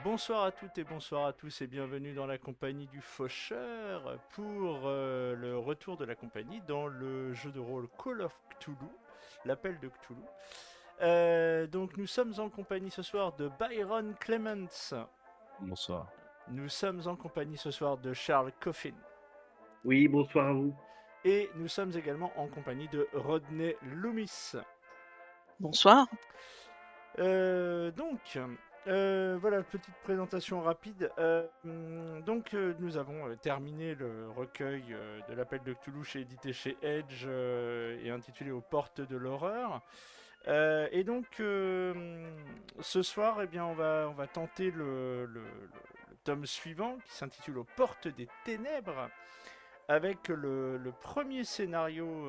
Bonsoir à toutes et bonsoir à tous et bienvenue dans la compagnie du Faucheur pour le retour de la compagnie dans le jeu de rôle Call of Cthulhu, l'appel de Cthulhu. Donc nous sommes en compagnie ce soir de Byron Clements. Bonsoir. Nous sommes en compagnie ce soir de Charles Coffin. Oui, bonsoir à vous. Et nous sommes également en compagnie de Rodney Loomis. Bonsoir. Voilà, petite présentation rapide. Nous avons terminé le recueil de l'appel de Cthulhu édité chez Edge et intitulé Aux portes de l'horreur. Ce soir, eh bien, on va tenter le tome suivant qui s'intitule Aux portes des ténèbres avec le premier scénario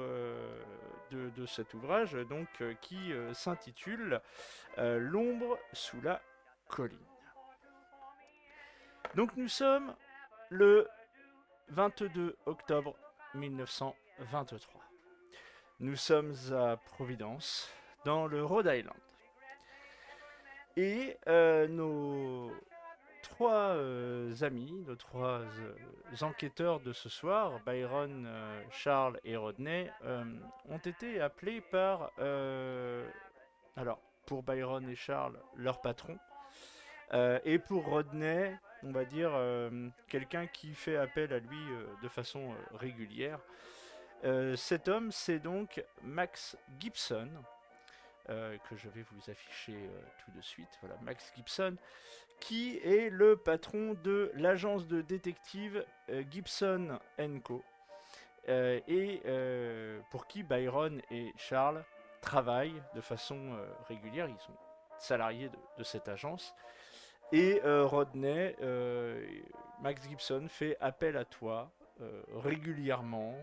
de cet ouvrage qui s'intitule L'ombre sous la colline. Donc nous sommes le 22 octobre 1923. Nous sommes à Providence, dans le Rhode Island. Et nos trois amis, nos trois enquêteurs de ce soir, Byron, Charles et Rodney, ont été appelés par, alors pour Byron et Charles, leur patron, et pour Rodney, on va dire quelqu'un qui fait appel à lui de façon régulière. Cet homme, c'est donc Max Gibson, que je vais vous afficher tout de suite. Voilà, Max Gibson, qui est le patron de l'agence de détective Gibson Co. Pour qui Byron et Charles travaillent de façon régulière. Ils sont salariés de cette agence. Et Rodney, Max Gibson fait appel à toi régulièrement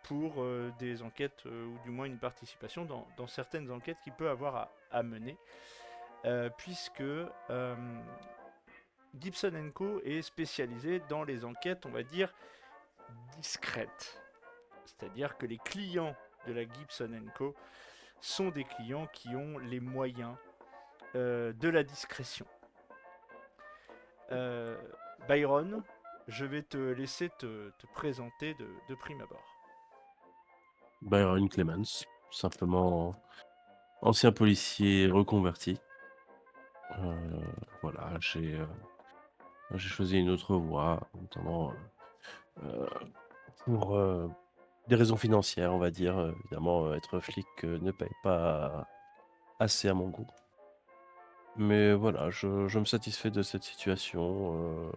pour des enquêtes ou du moins une participation dans certaines enquêtes qu'il peut avoir à mener, puisque Gibson Co est spécialisé dans les enquêtes, on va dire, discrètes. C'est-à-dire que les clients de la Gibson Co sont des clients qui ont les moyens de la discrétion. Euh, Byron, je vais te laisser te présenter de prime abord. Byron Clements, simplement ancien policier reconverti. Voilà, j'ai choisi une autre voie, notamment pour des raisons financières, on va dire. Évidemment, être flic ne paye pas assez à mon goût. Mais voilà, je me satisfais de cette situation.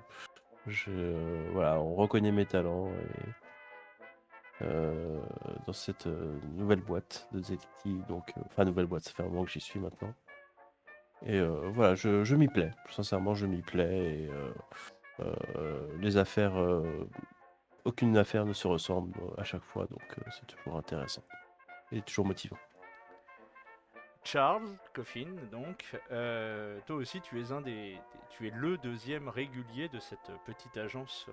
Voilà, on reconnaît mes talents dans cette nouvelle boîte de détective. Donc, enfin, nouvelle boîte, ça fait un moment que j'y suis maintenant. Et voilà, je m'y plais. Sincèrement, je m'y plais. Et les affaires, aucune affaire ne se ressemble à chaque fois. Donc, c'est toujours intéressant et toujours motivant. Charles Coffin, donc, toi aussi tu es le deuxième régulier de cette petite agence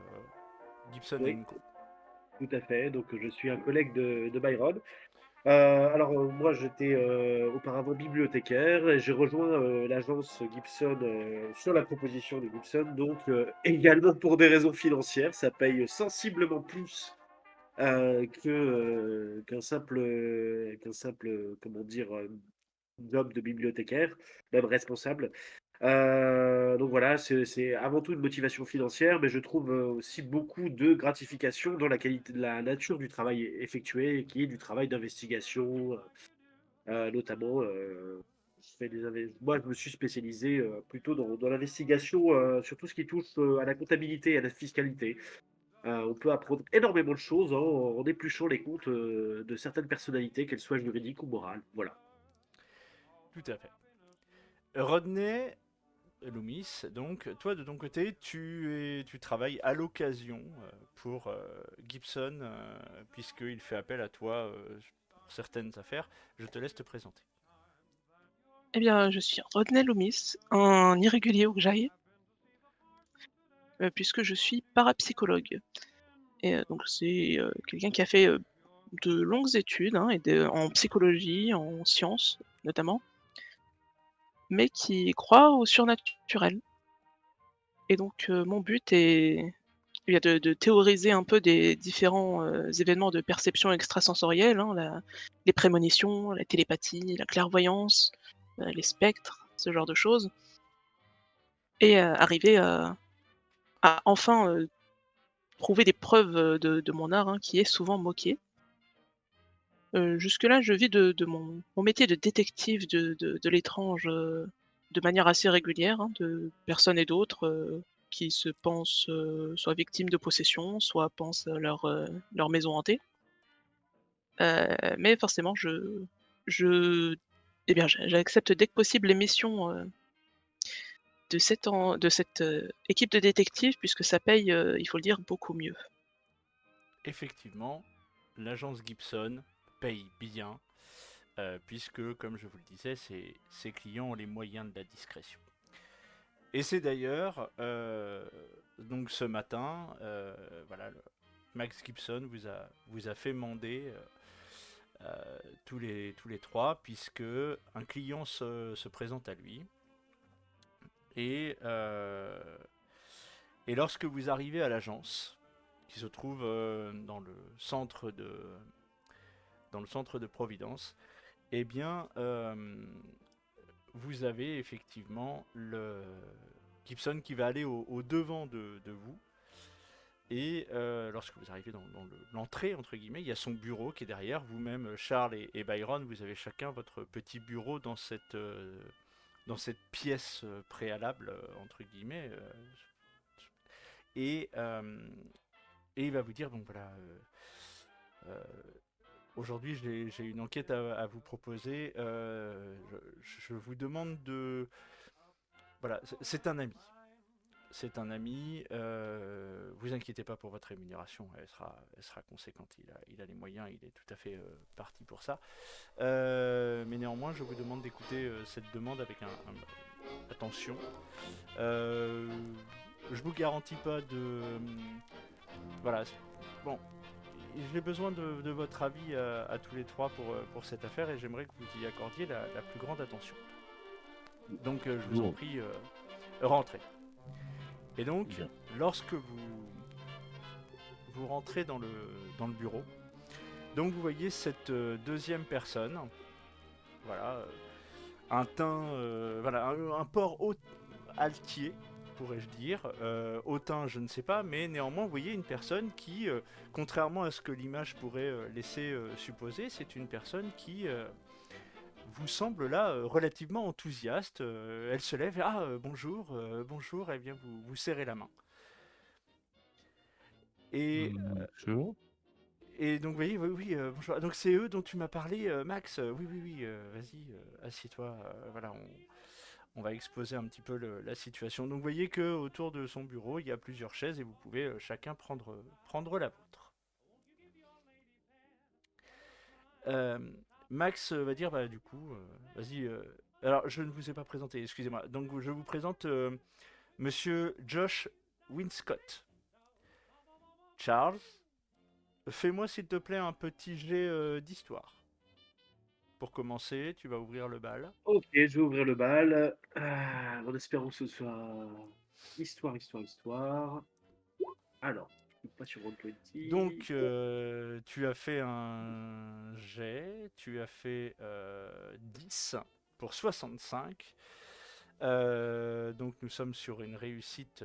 Oui, Gibson Co. tout à fait. Donc, je suis un collègue de Byron. Moi, j'étais auparavant bibliothécaire et j'ai rejoint l'agence Gibson sur la proposition de Gibson. Donc, également pour des raisons financières, ça paye sensiblement plus qu'un simple, comment dire, job de bibliothécaire, même responsable. Donc voilà, c'est avant tout une motivation financière, mais je trouve aussi beaucoup de gratification dans la qualité de la nature du travail effectué, qui est du travail d'investigation, notamment. Moi, je me suis spécialisé plutôt dans l'investigation sur tout ce qui touche à la comptabilité et à la fiscalité. On peut apprendre énormément de choses en épluchant les comptes de certaines personnalités, qu'elles soient juridiques ou morales. Voilà. Tout à fait. Rodney Loomis, donc, toi de ton côté, tu travailles à l'occasion pour Gibson, puisqu'il fait appel à toi pour certaines affaires. Je te laisse te présenter. Eh bien, je suis Rodney Loomis, un irrégulier où que j'aille, puisque je suis parapsychologue. Et donc c'est quelqu'un qui a fait de longues études hein, en psychologie, en sciences notamment. mais qui croient au surnaturel. Et donc mon but est de théoriser un peu des différents, événements de perception extrasensorielle, hein, les prémonitions, la télépathie, la clairvoyance, les spectres, ce genre de choses et arriver à enfin, trouver des preuves, de mon art, hein, qui est souvent moqué. Jusque-là, je vis de mon métier de détective de l'étrange, de manière assez régulière, hein, de personnes et d'autres, qui se pensent, soit victimes de possession, soit pensent à leur maison hantée. Mais forcément je eh bien, j'accepte dès que possible les missions, de cette, équipe de détectives puisque ça paye, il faut le dire, beaucoup mieux. Effectivement, l'agence Gibson paye bien, puisque, comme je vous le disais, ses clients ont les moyens de la discrétion. Et c'est d'ailleurs, donc ce matin, voilà, Max Gibson vous a fait mander tous les trois, puisque un client se présente à lui. Et, et lorsque vous arrivez à l'agence, qui se trouve dans le centre de Providence, eh bien, vous avez effectivement le Gibson qui va aller au devant de vous. Et lorsque vous arrivez dans l'entrée, entre guillemets, il y a son bureau qui est derrière. Vous-même, Charles et Byron, vous avez chacun votre petit bureau dans cette pièce préalable, entre guillemets. Et, euh, et il va vous dire, bon voilà, euh, aujourd'hui j'ai une enquête à vous proposer. Je vous demande de... Voilà, c'est un ami. C'est un ami. Vous inquiétez pas pour votre rémunération, elle sera conséquente. Il a les moyens, il est tout à fait parti pour ça. Mais néanmoins, je vous demande d'écouter cette demande avec attention. Euh, je vous garantis pas de. Voilà. Bon, j'ai besoin de votre avis à tous les trois pour cette affaire et j'aimerais que vous y accordiez la plus grande attention. Donc, je vous en Bon, prie, rentrez. Et donc, bien. lorsque vous rentrez dans le bureau, donc vous voyez cette deuxième personne, voilà, un teint, voilà, un port altier, pourrais-je dire, hautain, je ne sais pas, mais néanmoins, vous voyez une personne qui, contrairement à ce que l'image pourrait laisser supposer, c'est une personne qui vous semble là relativement enthousiaste. Elle se lève et bonjour, bonjour, elle vient vous serrer la main. Et Bonjour. Et donc, vous voyez, oui, oui, bonjour. Donc, c'est eux dont tu m'as parlé, Max. Oui, oui, oui, vas-y, assieds-toi. Voilà, on va exposer un petit peu la situation. Donc, vous voyez que autour de son bureau, il y a plusieurs chaises et vous pouvez chacun prendre la vôtre. Euh, Max va dire, bah, du coup, vas-y. Alors, je ne vous ai pas présenté, excusez-moi. Donc, je vous présente Monsieur Josh Winscott. Charles, fais-moi s'il te plaît un petit jet d'histoire. Pour commencer, tu vas ouvrir le bal. Ok, je vais ouvrir le bal. En espérant que ce soit histoire. Alors, je clique pas sur Roll20. Donc, tu as fait un jet, tu as fait 10 pour 65. Donc, nous sommes sur une réussite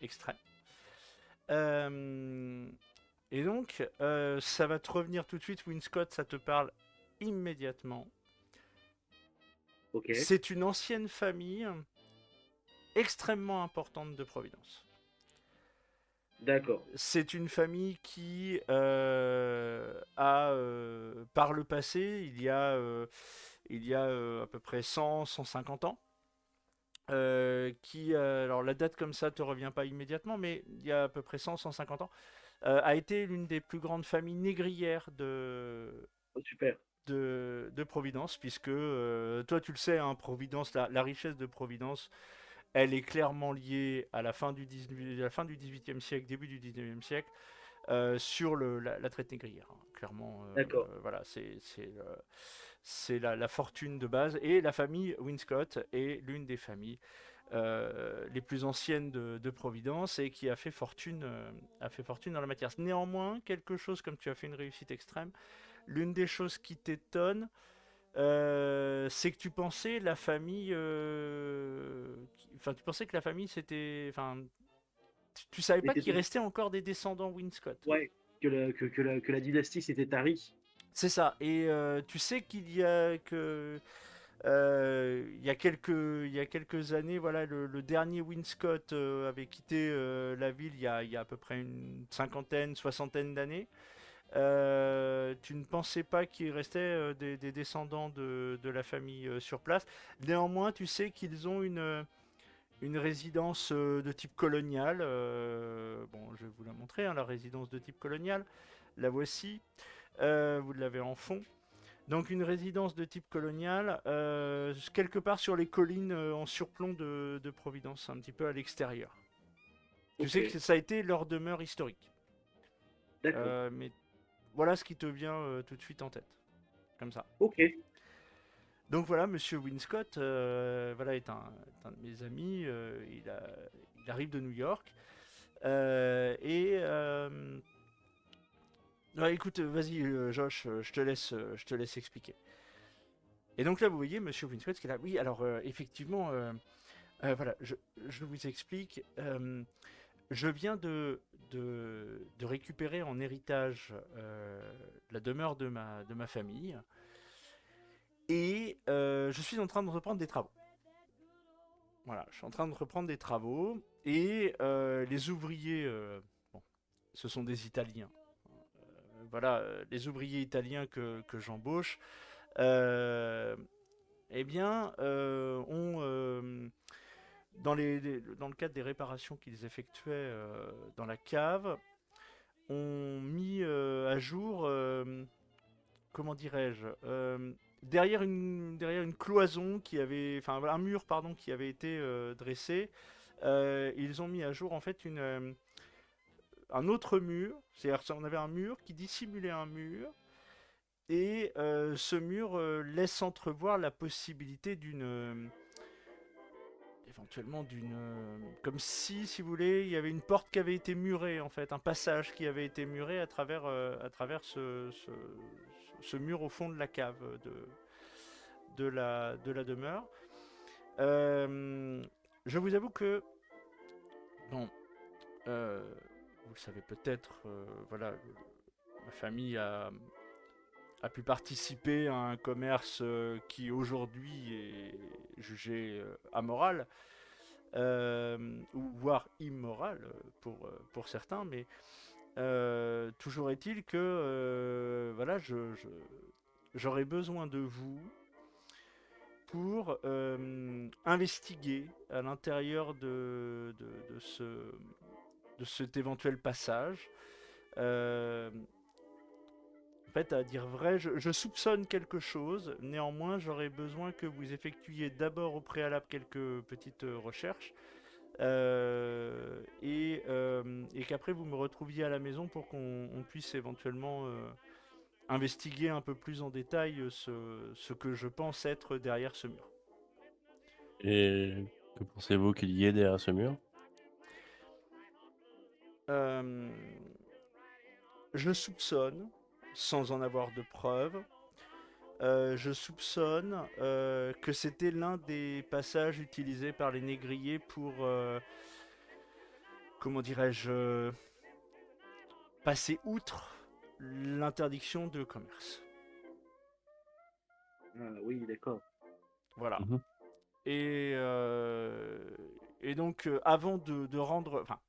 extrême. Euh, et donc, ça va te revenir tout de suite, Winscott, ça te parle immédiatement. Ok, C'est une ancienne famille extrêmement importante de Providence. d'accord. C'est une famille qui a, par le passé, il y a à peu près 100-150 ans, qui, alors la date comme ça te revient pas immédiatement, mais il y a à peu près 100-150 ans, a été l'une des plus grandes familles négrières Oh, super. de Providence, puisque toi tu le sais, hein, Providence, la richesse de Providence, elle est clairement liée à la fin du 18e siècle, début du 19e siècle, sur la traite négrière, hein. Clairement, D'accord. voilà, c'est la fortune de base. Et la famille Winscott est l'une des familles les plus anciennes de Providence et qui a fait fortune dans la matière. Néanmoins, quelque chose comme tu as fait une réussite extrême, l'une des choses qui t'étonne, c'est que tu pensais la famille, enfin tu pensais que la famille c'était, enfin tu savais pas qu'il Était- restait encore des descendants Winscott. Ouais, que la dynastie s'était tarie. C'est ça. Et tu sais qu'il y a que il y a quelques années, voilà, le dernier Winscott avait quitté la ville il y a à peu près une cinquantaine, soixantaine d'années. Tu ne pensais pas qu'il restait des descendants de la famille sur place. Néanmoins, tu sais qu'ils ont une résidence de type colonial. Bon, je vais vous la montrer, hein, la résidence de type colonial. La voici. Vous l'avez en fond. Donc une résidence de type colonial, quelque part sur les collines en surplomb de Providence, un petit peu à l'extérieur. Tu Ok, sais que ça a été leur demeure historique. d'accord. Mais voilà ce qui te vient tout de suite en tête, comme ça. Ok. Donc voilà, Monsieur Winscott, voilà, est un de mes amis. Il arrive de New York. Ouais, écoute, vas-y, Josh, je te laisse expliquer. Et donc là, vous voyez, Monsieur Winscott qui est là. Oui, alors effectivement, voilà, je vous explique. Je viens de récupérer en héritage la demeure de ma famille et je suis en train de reprendre des travaux. Voilà, je suis en train de reprendre des travaux et les ouvriers, bon, ce sont des Italiens. Voilà, les ouvriers italiens que j'embauche, euh, eh bien, dans le cadre des réparations qu'ils effectuaient dans la cave, ont mis à jour, comment dirais-je, derrière une cloison qui avait, enfin voilà, un mur pardon qui avait été dressé, ils ont mis à jour en fait un autre mur, c'est-à-dire on avait un mur qui dissimulait un mur. Et ce mur laisse entrevoir la possibilité éventuellement comme si vous voulez, il y avait une porte qui avait été murée en fait, un passage qui avait été muré à travers ce mur au fond de la cave de la demeure. Euh, je vous avoue que, bon, euh, vous le savez peut-être, voilà, ma famille a pu participer à un commerce qui aujourd'hui est jugé amoral, ou voire immoral pour certains, mais toujours est-il que voilà, j'aurais besoin de vous pour investiguer à l'intérieur de cet éventuel passage. Euh, En fait, à dire vrai, je soupçonne quelque chose. Néanmoins, j'aurais besoin que vous effectuiez d'abord au préalable quelques petites recherches et qu'après vous me retrouviez à la maison pour qu'on puisse éventuellement investiguer un peu plus en détail ce que je pense être derrière ce mur. Et que pensez-vous qu'il y ait derrière ce mur? Euh, je soupçonne, sans en avoir de preuves, je soupçonne que c'était l'un des passages utilisés par les négriers pour, comment dirais-je, passer outre l'interdiction de commerce. Ah, oui, d'accord. Voilà. Mhm. Et, donc, avant de rendre... Enfin,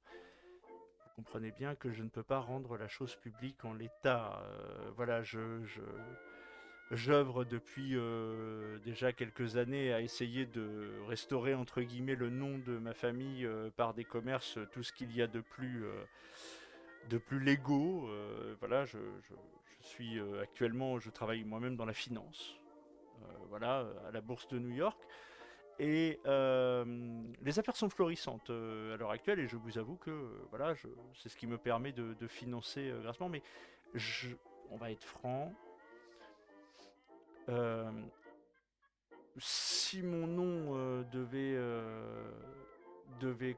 vous comprenez bien que je ne peux pas rendre la chose publique en l'état. Voilà, j'œuvre depuis déjà quelques années à essayer de restaurer entre guillemets le nom de ma famille par des commerces, tout ce qu'il y a de plus légaux. Voilà, je suis actuellement, je travaille moi-même dans la finance, voilà, à la bourse de New York. Et les affaires sont florissantes à l'heure actuelle et je vous avoue que voilà, c'est ce qui me permet de financer grassement. Mais je, on va être franc, Euh, Si mon nom devait,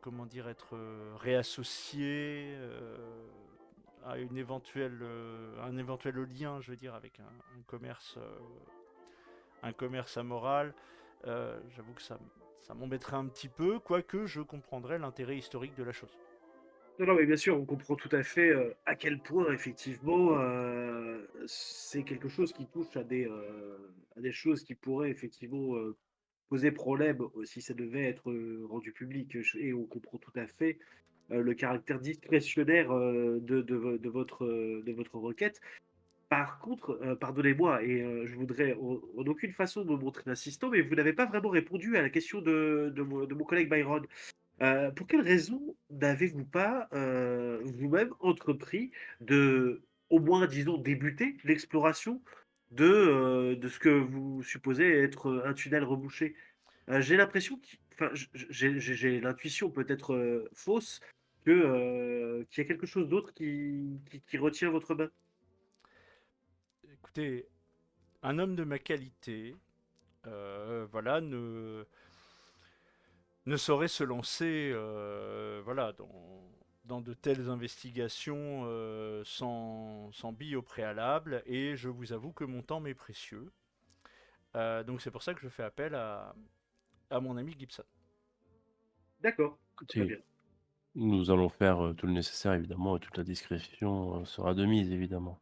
comment dire, être réassocié à un éventuel lien, je veux dire, avec un commerce amoral, j'avoue que ça m'embêterait un petit peu, quoique je comprendrais l'intérêt historique de la chose. Non, non, mais bien sûr, on comprend tout à fait à quel point, effectivement, c'est quelque chose qui touche à des choses qui pourraient, effectivement, poser problème si ça devait être rendu public. Et on comprend tout à fait le caractère discrétionnaire de votre requête. Par contre, pardonnez-moi, et je voudrais en aucune façon me montrer insistant, mais vous n'avez pas vraiment répondu à la question de mon collègue Byron. Pour quelle raison n'avez-vous pas, vous-même entrepris de, au moins disons débuter l'exploration de ce que vous supposez être, un tunnel rebouché? J'ai l'impression enfin, j'ai l'intuition peut-être, fausse qu'il y a quelque chose d'autre qui retient votre main. Écoutez, un homme de ma qualité, voilà, ne saurait se lancer voilà, dans de telles investigations sans bille au préalable, et je vous avoue que mon temps m'est précieux. Donc c'est pour ça que je fais appel à mon ami Gibson. D'accord, très Écoutez, bien. nous allons faire tout le nécessaire, évidemment, et toute la discrétion sera de mise, évidemment.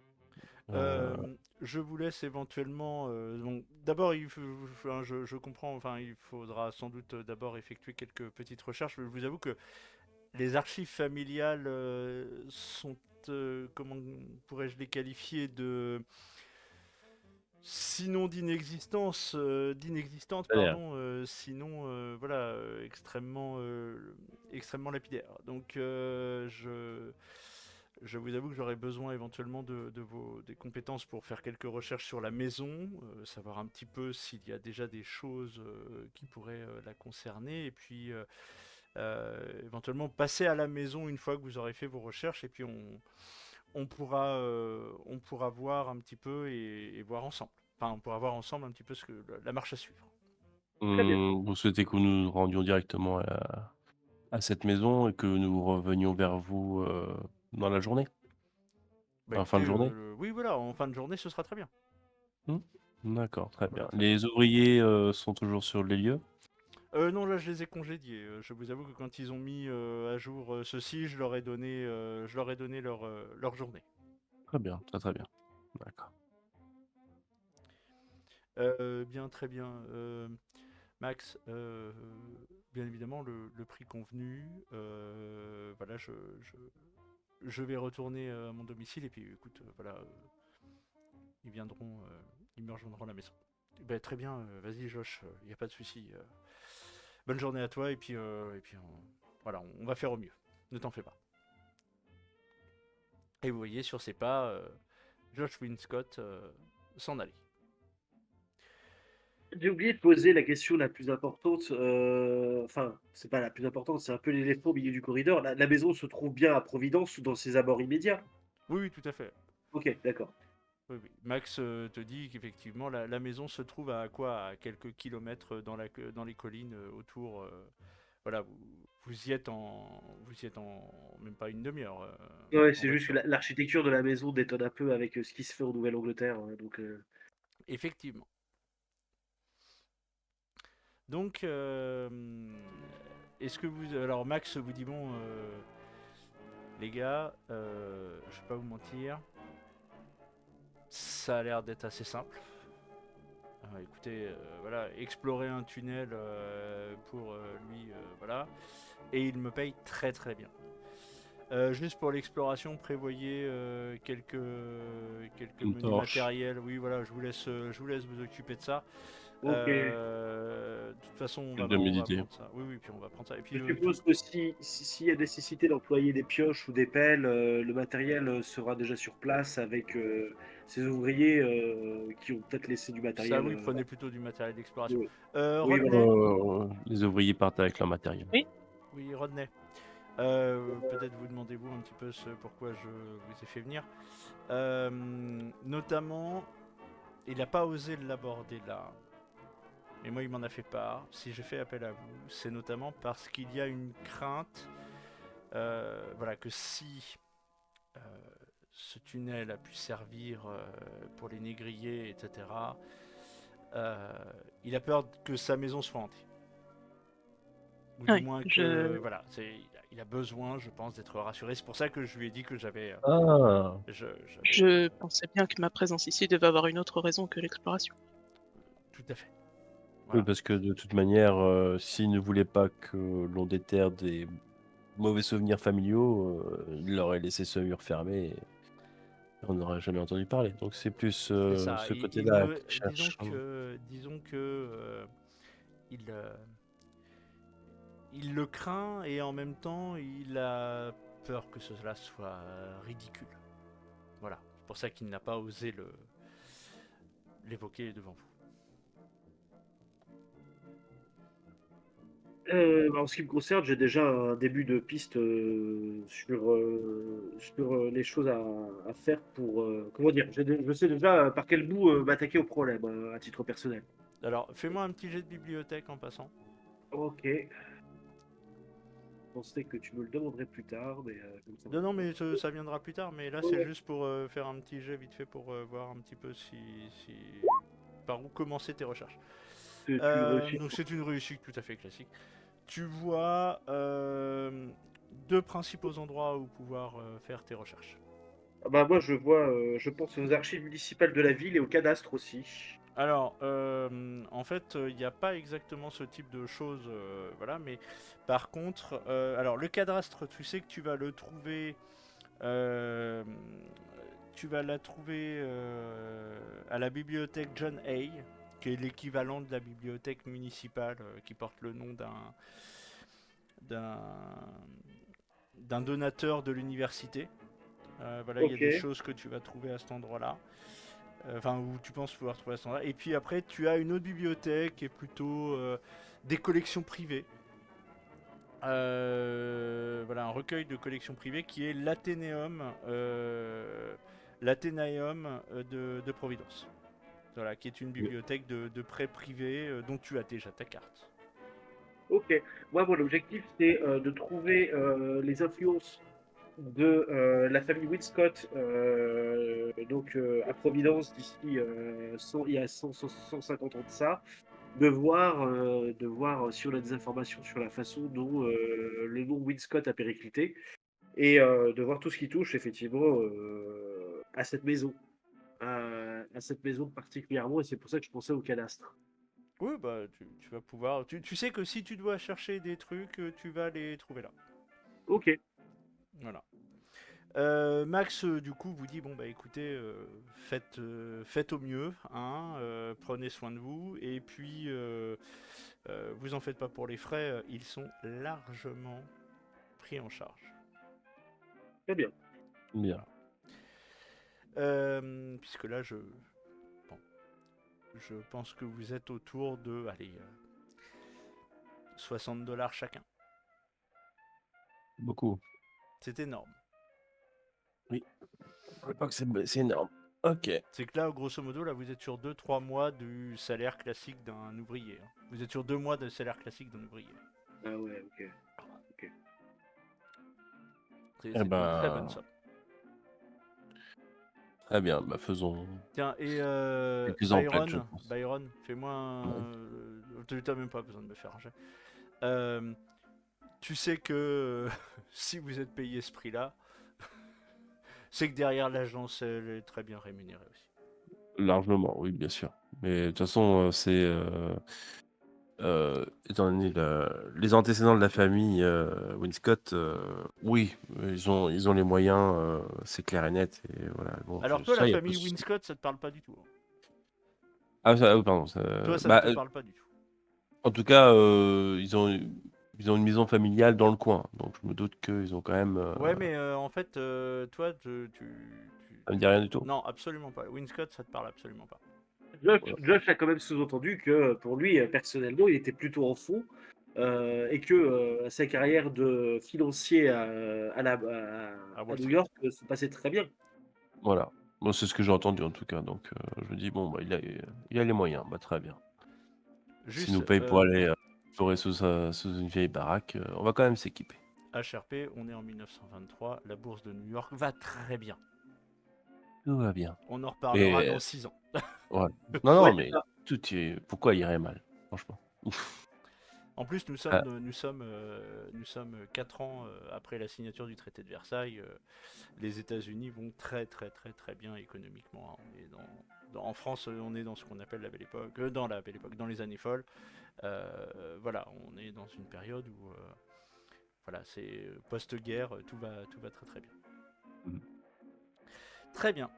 Euh, Je vous laisse éventuellement. Donc, d'abord, enfin, je comprends. Enfin, il faudra sans doute d'abord effectuer quelques petites recherches. Je vous avoue que les archives familiales sont, comment pourrais-je les qualifier, sinon d'inexistante, Allez, pardon, sinon voilà, extrêmement lapidaire. Donc je vous avoue que j'aurais besoin éventuellement des compétences pour faire quelques recherches sur la maison, savoir un petit peu s'il y a déjà des choses qui pourraient la concerner, et puis éventuellement passer à la maison une fois que vous aurez fait vos recherches, et puis on pourra voir un petit peu et voir ensemble. Enfin, on pourra voir ensemble un petit peu la marche à suivre. Très bien. vous souhaitez que nous nous rendions directement à cette maison et que nous revenions vers vous dans la journée? Bah En fin écoutez, de journée? oui voilà, en fin de journée ce sera très bien. Hmm. D'accord, très bien. Voilà, très bien. Les ouvriers sont toujours sur les lieux? Non, là je les ai congédiés. Je vous avoue que quand ils ont mis à jour ceci, je leur ai donné leur journée. Très bien, très très bien. D'accord. Bien, très bien. Max, bien évidemment, le prix convenu. Voilà, je vais retourner à mon domicile, et puis écoute, voilà, ils viendront, ils me rejoindront à la maison. Ben, très bien, vas-y Josh, il n'y a pas de souci. Bonne journée à toi, et puis voilà, on va faire au mieux. Ne t'en fais pas. Et vous voyez sur ses pas, Josh Winscott s'en aller. J'ai oublié de poser la question la plus importante, enfin, c'est pas la plus importante, c'est un peu l'éléphant au milieu du corridor. La maison se trouve bien à Providence ou dans ses abords immédiats? Oui, oui, tout à fait. OK, d'accord. Oui, oui. Max te dit qu'effectivement la maison se trouve à quoi? À quelques kilomètres dans les collines autour. Voilà, vous y êtes en même pas une demi-heure Ouais, en c'est juste que voiture. l'architecture de la maison détonne un peu avec, ce qui se fait en Nouvelle-Angleterre, donc Effectivement. Donc, est-ce que vous... Alors Max vous dit, bon, les gars, je vais pas vous mentir, ça a l'air d'être assez simple. Écoutez, voilà, explorer un tunnel pour lui, voilà, et il me paye très très bien. Juste pour l'exploration, prévoyez quelques Une menus torche. matériels. Oui, voilà, je vous laisse vous occuper de ça. OK. De toute façon, De on va méditer. prendre ça. Oui, oui, puis on va prendre ça. Et puis, Je suppose que s'il y a nécessité d'employer des pioches ou des pelles, le matériel, sera déjà sur place avec, ces ouvriers, qui ont peut-être laissé du ça, matériel, oui, prenez plutôt du matériel d'exploration. oui, oui, voilà. Rodney, Les ouvriers partent avec leur matériel. Oui. oui, Rodney. Peut-être vous demandez-vous un petit peu pourquoi je vous ai fait venir. Notamment, il n'a pas osé l'aborder là. Et moi, il m'en a fait part. Si j'ai fait appel à vous, c'est notamment parce qu'il y a une crainte, voilà, que si euh, ce tunnel a pu servir pour les négriers, etc., euh, il a peur que sa maison soit hantée. Ou du Oui, moins que, voilà, il a besoin, je pense, d'être rassuré. C'est pour ça que je lui ai dit que j'avais, Ah! je pensais bien que ma présence ici devait avoir une autre raison que l'exploration. tout à fait. Oui, Voilà. parce que de toute manière, s'il ne voulait pas que l'on déterre des mauvais souvenirs familiaux, il aurait laissé ce mur fermé et on n'aurait jamais entendu parler. Donc c'est plus C'est ça. ce côté-là qu'il Disons cherche. que il, euh, il le craint et en même temps il a peur que cela soit ridicule. Voilà. C'est pour ça qu'il n'a pas osé l'évoquer devant vous. En ce qui me concerne, j'ai déjà un début de piste sur les choses à faire pour. Comment dire? Je sais déjà par quel bout m'attaquer au problème à titre personnel. Alors, fais-moi un petit jet de bibliothèque en passant. Ok. Je pensais que tu me le demanderais plus tard, mais comme ça. Non, non, mais ça viendra plus tard. Mais là, c'est Ouais. juste pour faire un petit jet vite fait pour voir un petit peu si par où commencer tes recherches. C'est une réussite. Donc, c'est une réussite tout à fait classique. Tu vois deux principaux endroits où pouvoir faire tes recherches. Ah bah moi je vois, je pense aux archives municipales de la ville et au cadastre aussi. Alors, en fait, il n'y a pas exactement ce type de choses, voilà, mais par contre, alors le cadastre, tu sais que tu vas le trouver, euh, tu vas la trouver à la bibliothèque John Hay, qui est l'équivalent de la bibliothèque municipale qui porte le nom d'un d'un donateur de l'université. Voilà, il y a Ok, des choses que tu vas trouver à cet endroit-là. Enfin, où tu penses pouvoir trouver à cet endroit. Et puis après, tu as une autre bibliothèque qui est plutôt des collections privées. Voilà, un recueil de collections privées qui est l'Athénaeum de Providence. Voilà, qui est une bibliothèque de prêt privé dont tu as déjà ta carte. ok. Moi mon objectif c'est de trouver les influences de la famille Winscott donc à Providence d'ici il y a 150 ans de ça. De voir si on a des informations sur la façon dont le nom Winscott a périclité et de voir tout ce qui touche effectivement à cette maison particulièrement, et c'est pour ça que je pensais au cadastre. Oui, bah tu vas pouvoir. Tu sais que si tu dois chercher des trucs, tu vas les trouver là. Ok, Voilà. Max, du coup, vous dit bon bah écoutez, faites au mieux, hein, prenez soin de vous, et puis vous en faites pas pour les frais, ils sont largement pris en charge. très bien. Bien. Puisque là, bon, je pense que vous êtes autour de, allez, $60 chacun. Beaucoup. C'est énorme. Oui. Je crois que c'est énorme. Ok. C'est que là, grosso modo, là, vous êtes sur 2-3 mois du salaire classique d'un ouvrier, hein. Vous êtes sur 2 mois de salaire classique d'un ouvrier. Ah ouais, ok. Ok. C'est Eh une très bonne ben, somme. très bien. Bah, faisons Tiens, et quelques emplettes, je Byron, pense. fais-moi Ouais. t'as même pas besoin de me faire un jet. Euh, Tu sais que si vous êtes payé ce prix-là, c'est que derrière l'agence, elle est très bien rémunérée aussi. Largement, oui, bien sûr. Mais de toute façon, étant donné les antécédents de la famille Winscott, oui, ils ont les moyens, c'est clair et net. Et voilà, bon, Alors toi, la ça, il y a pas de famille souci. Winscott, ça te parle pas du tout, hein. Ah, pardon. Toi, ça ne Bah, te parle pas du tout. en tout cas, ils ont une maison familiale dans le coin, donc je me doute qu'ils ont quand même. Ouais, mais en fait, toi, Ça me dit rien du tout. Non, absolument pas. Winscott, ça te parle absolument pas. Voilà. Josh a quand même sous-entendu que pour lui, personnellement, il était plutôt en fond et que sa carrière de financier À à Wall New Street. York se passait très bien. Voilà. Bon, c'est ce que j'ai entendu en tout cas, donc je me dis: «Bon, bah, il a les moyens, bah, très bien. S'il nous Juste, paye pour aller, explorer sous une vieille baraque, on va quand même s'équiper». HRP, on est en 1923, la bourse de New York va très bien. Tout va bien On en reparlera et dans 6 ans. ouais. Non, Ouais, non, c'est mais ça. tout est pourquoi il irait mal? Franchement. En plus, Ah, nous sommes 4 ans après la signature du traité de Versailles. Les États-Unis vont très très très très bien économiquement, hein. On est en France, on est dans ce qu'on appelle la belle époque, dans la belle époque, dans les années folles. Voilà, on est dans une période où voilà, c'est post-guerre, tout va très très bien. mmh. Très bien.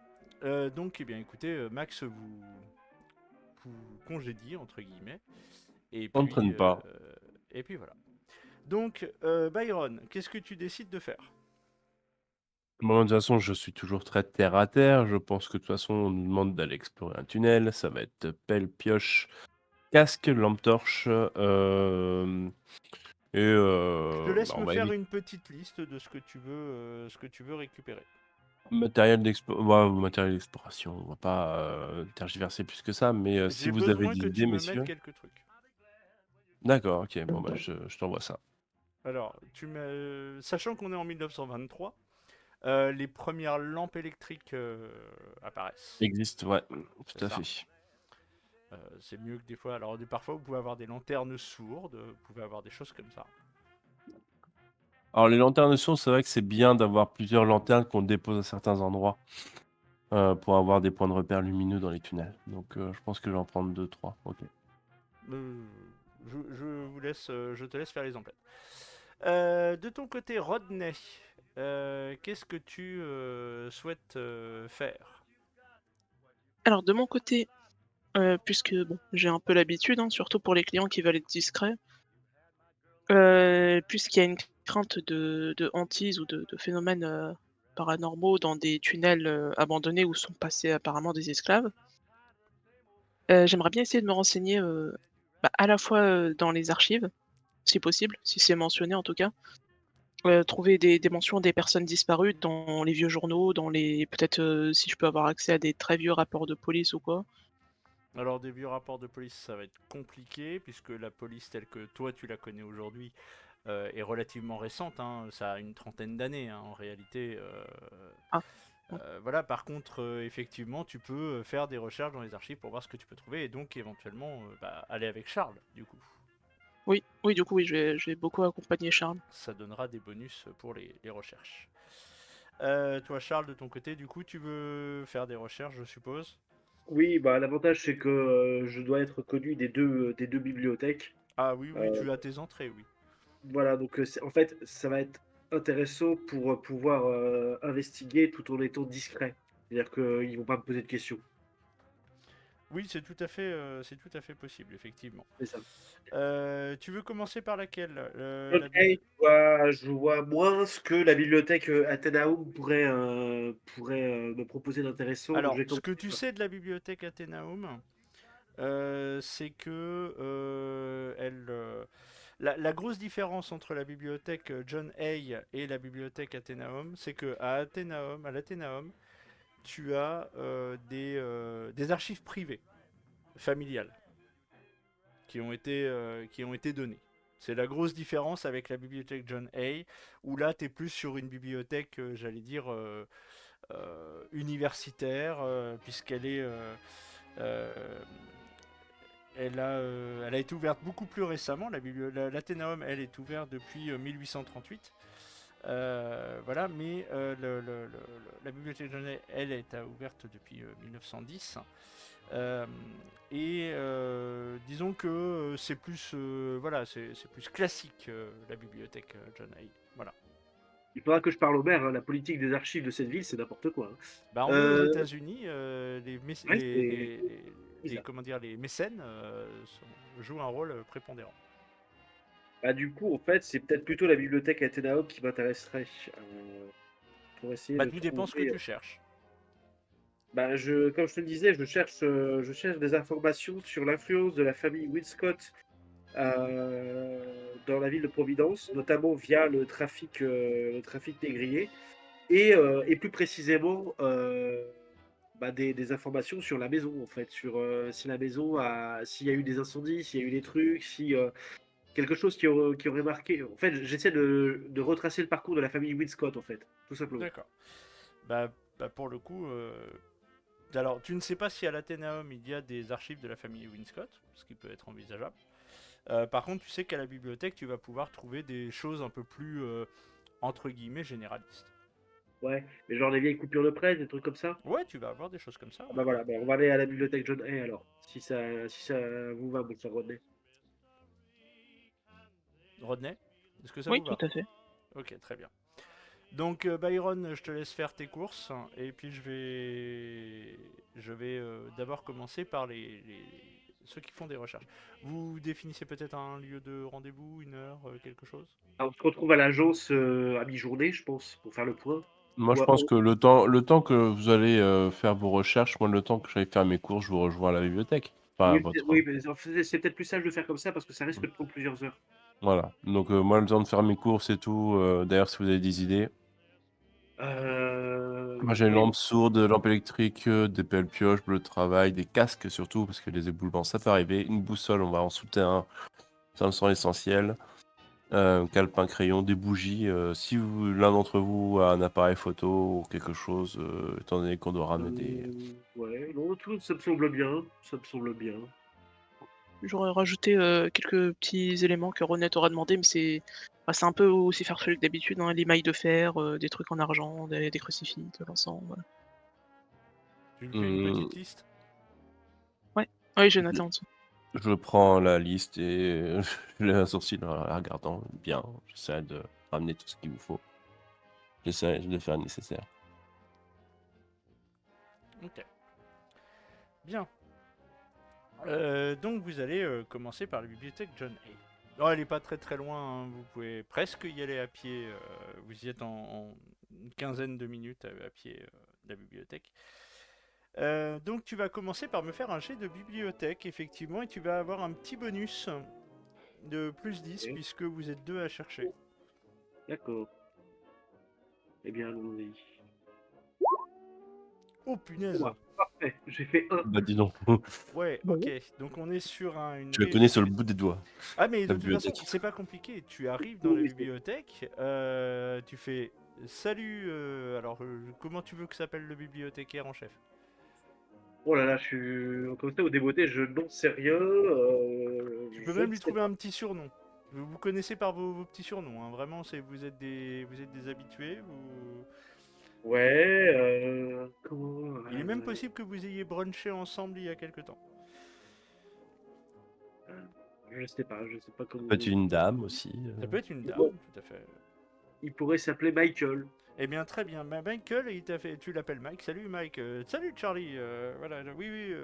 Donc, eh bien, écoutez, Max vous congédie entre guillemets, et puis T'entraînes pas. voilà. Donc, Byron, qu'est-ce que tu décides de faire? Moi, de toute façon, je suis toujours très terre à terre. Je pense que de toute façon, on nous demande d'aller explorer un tunnel. Ça va être pelle, pioche, casque, lampe torche, et Je te bah, laisse on me va faire éviter une petite liste de ce que tu veux récupérer. matériel d'exploration. On va pas, tergiverser plus que ça, mais si J'ai vous avez besoin des que tu idées, me mettes messieurs? quelques trucs. D'accord, OK. Bon, bah, je t'envoie ça. Alors, sachant qu'on est en 1923, les premières lampes électriques apparaissent. Existe, ouais, C'est tout à ça. fait. C'est mieux que des fois. Alors, parfois, vous pouvez avoir des lanternes sourdes, vous pouvez avoir des choses comme ça. Alors les lanternes sources, c'est vrai que c'est bien d'avoir plusieurs lanternes qu'on dépose à certains endroits, pour avoir des points de repère lumineux dans les tunnels. Donc je pense que je vais en prendre deux, trois. OK. Euh, je te laisse faire les emplettes. De ton côté, Rodney, qu'est-ce que tu souhaites faire? Alors de mon côté, puisque bon, j'ai un peu l'habitude, hein, surtout pour les clients qui veulent être discrets, puisqu'il y a une crainte de hantise ou de phénomènes, paranormaux dans des tunnels, abandonnés où sont passés apparemment des esclaves, j'aimerais bien essayer de me renseigner, bah, à la fois, dans les archives, si possible, si c'est mentionné en tout cas, trouver des mentions des personnes disparues dans les vieux journaux, dans les peut-être, si je peux avoir accès à des très vieux rapports de police ou quoi. Alors, des vieux rapports de police, ça va être compliqué, puisque la police telle que toi tu la connais aujourd'hui est relativement récente, hein. Ça a une trentaine d'années, hein, en réalité. Ah, mmh. Voilà, par contre, effectivement, tu peux faire des recherches dans les archives pour voir ce que tu peux trouver, et donc éventuellement aller avec Charles, du coup. Oui, oui, du coup, oui, je vais beaucoup accompagner Charles. Ça donnera des bonus pour les recherches. Toi, Charles, de ton côté, du coup, tu veux faire des recherches, je suppose? Oui, bah, l'avantage, c'est que je dois être connu des deux bibliothèques. Ah oui, oui, Euh, tu as tes entrées, oui. voilà, donc en fait, ça va être intéressant pour pouvoir investiguer tout en étant discret. C'est-à-dire qu'ils vont pas me poser de questions. Oui, c'est tout à fait possible, effectivement. C'est ça. Tu veux commencer par laquelle? Ok, je vois moins ce que la bibliothèque Athénaoum pourrait me proposer d'intéressant. Donc je Alors, vais ce commencer que tu par. sais de la bibliothèque Athénaum, c'est que la grosse différence entre la bibliothèque John Hay et la bibliothèque Athénaum, c'est que à l'Athénaum, tu as des archives privées, familiales, qui ont été données. C'est la grosse différence avec la bibliothèque John Hay, où là, tu es plus sur une bibliothèque, j'allais dire, universitaire, puisqu'elle est, euh, elle a été ouverte beaucoup plus récemment. L'Athénaum, elle, est ouverte depuis 1838. Voilà, mais la bibliothèque de Genève, elle, est ouverte depuis 1910. Euh, disons que c'est plus, voilà, c'est plus classique, la bibliothèque John Hay. Voilà. Il faudra que je parle au maire, hein. La politique des archives de cette ville, c'est n'importe quoi, hein. Bah, on est aux Euh, États-Unis, ouais, c'est bizarre. comment dire, les mécènes jouent un rôle prépondérant. Bah, du coup, en fait, c'est peut-être plutôt la bibliothèque Athénaoum qui m'intéresserait pour essayer Bah, de tout dépend ce que trouver. tu cherches. Bah, comme je te le disais, je cherche des informations sur l'influence de la famille Winscott dans la ville de Providence, notamment via le trafic négrier, et plus précisément des informations sur la maison, en fait, sur si la maison s'il y a eu des incendies, s'il y a eu des trucs, si quelque chose qui aurait marqué. En fait, j'essaie de retracer le parcours de la famille Winscott, en fait, tout simplement. D'accord. Pour le coup, alors tu ne sais pas si à l'Athénaeum il y a des archives de la famille Winscott, ce qui peut être envisageable. Par contre, tu sais qu'à la bibliothèque, tu vas pouvoir trouver des choses un peu plus entre guillemets généralistes. Ouais, mais genre des vieilles coupures de presse, des trucs comme ça. Ouais, tu vas avoir des choses comme ça. Ah Ouais. bah voilà, on va aller à la bibliothèque John Hay alors, si ça vous va, mon cher Rodney. Rodney, est-ce que ça Oui, vous tout va? à fait. Ok, très bien. Donc Byron, je te laisse faire tes courses et puis je vais d'abord commencer par ceux qui font des recherches. Vous définissez peut-être un lieu de rendez-vous, une heure, quelque chose? Alors, on se retrouve à l'agence à mi-journée, je pense, pour faire le point. Moi, je Ou pense que le temps que vous allez faire vos recherches, moi, le temps que j'aille faire mes courses, je vous rejoins à la bibliothèque. Enfin, à votre. oui, mais en fait, c'est peut-être plus sage de faire comme ça parce que ça risque de prendre plusieurs heures. Voilà. Donc, moi, le temps de faire mes courses et tout. D'ailleurs, si vous avez des idées. Moi, j'ai une Oui, lampe sourde, lampe électrique, des pelles pioches, bleu de travail, des casques surtout, parce que les éboulements, ça peut arriver. Une boussole, on va en souterrain, ça me semble essentiel. Calepin, crayon, des bougies. Si l'un d'entre vous a un appareil photo ou quelque chose, étant donné qu'on doit ramener des. ouais, non, tout ça me semble bien, ça me semble bien. J'aurais rajouté quelques petits éléments que Ronette aura demandé, mais c'est un peu aussi farfelu que d'habitude, hein, les mailles de fer, des trucs en argent, des crucifix, de l'encens, voilà. Tu me fais une Hmm, petite liste? Ouais, oui, j'ai je, noté en dessous. je prends la liste et je lève un sourcil en la regardant bien. J'essaie de ramener tout ce qu'il vous faut. J'essaie de faire le nécessaire. Ok. Bien. Donc vous allez commencer par la bibliothèque John Hay. Oh, elle est pas très très loin, hein, vous pouvez presque y aller à pied. Vous y êtes en une quinzaine de minutes à pied de la bibliothèque. Donc tu vas commencer par me faire un jet de bibliothèque, effectivement, et tu vas avoir un petit bonus de plus 10 Ok, puisque vous êtes deux à chercher. d'accord. Eh bien, allons-y. Oh punaise! Ouah, parfait, j'ai fait un. Bah dis donc, Ouais, ok. Donc on est sur une je la connais sur le bout des doigts, Ah mais la de toute façon, bibliothèque. c'est pas compliqué. Tu arrives dans Oui, la oui, bibliothèque, tu fais salut. Alors comment tu veux que s'appelle le bibliothécaire en chef? oh là là, je suis comme ça au débeauté, je n'en sais rien. Tu peux Je même ne lui sais trouver pas. un petit surnom. Vous vous connaissez par vos petits surnoms, hein. Vraiment, vous êtes des habitués. Ouais, comment. Il est même possible que vous ayez brunché ensemble il y a quelque temps. Je sais pas comment. Peut-être une dame aussi. Ça peut être une Il, dame, pour- tout à fait. il pourrait s'appeler Michael. Eh bien, très bien. Michael, il t'a fait. Tu l'appelles Mike. Salut Mike. Salut Charlie. Voilà. Oui, oui.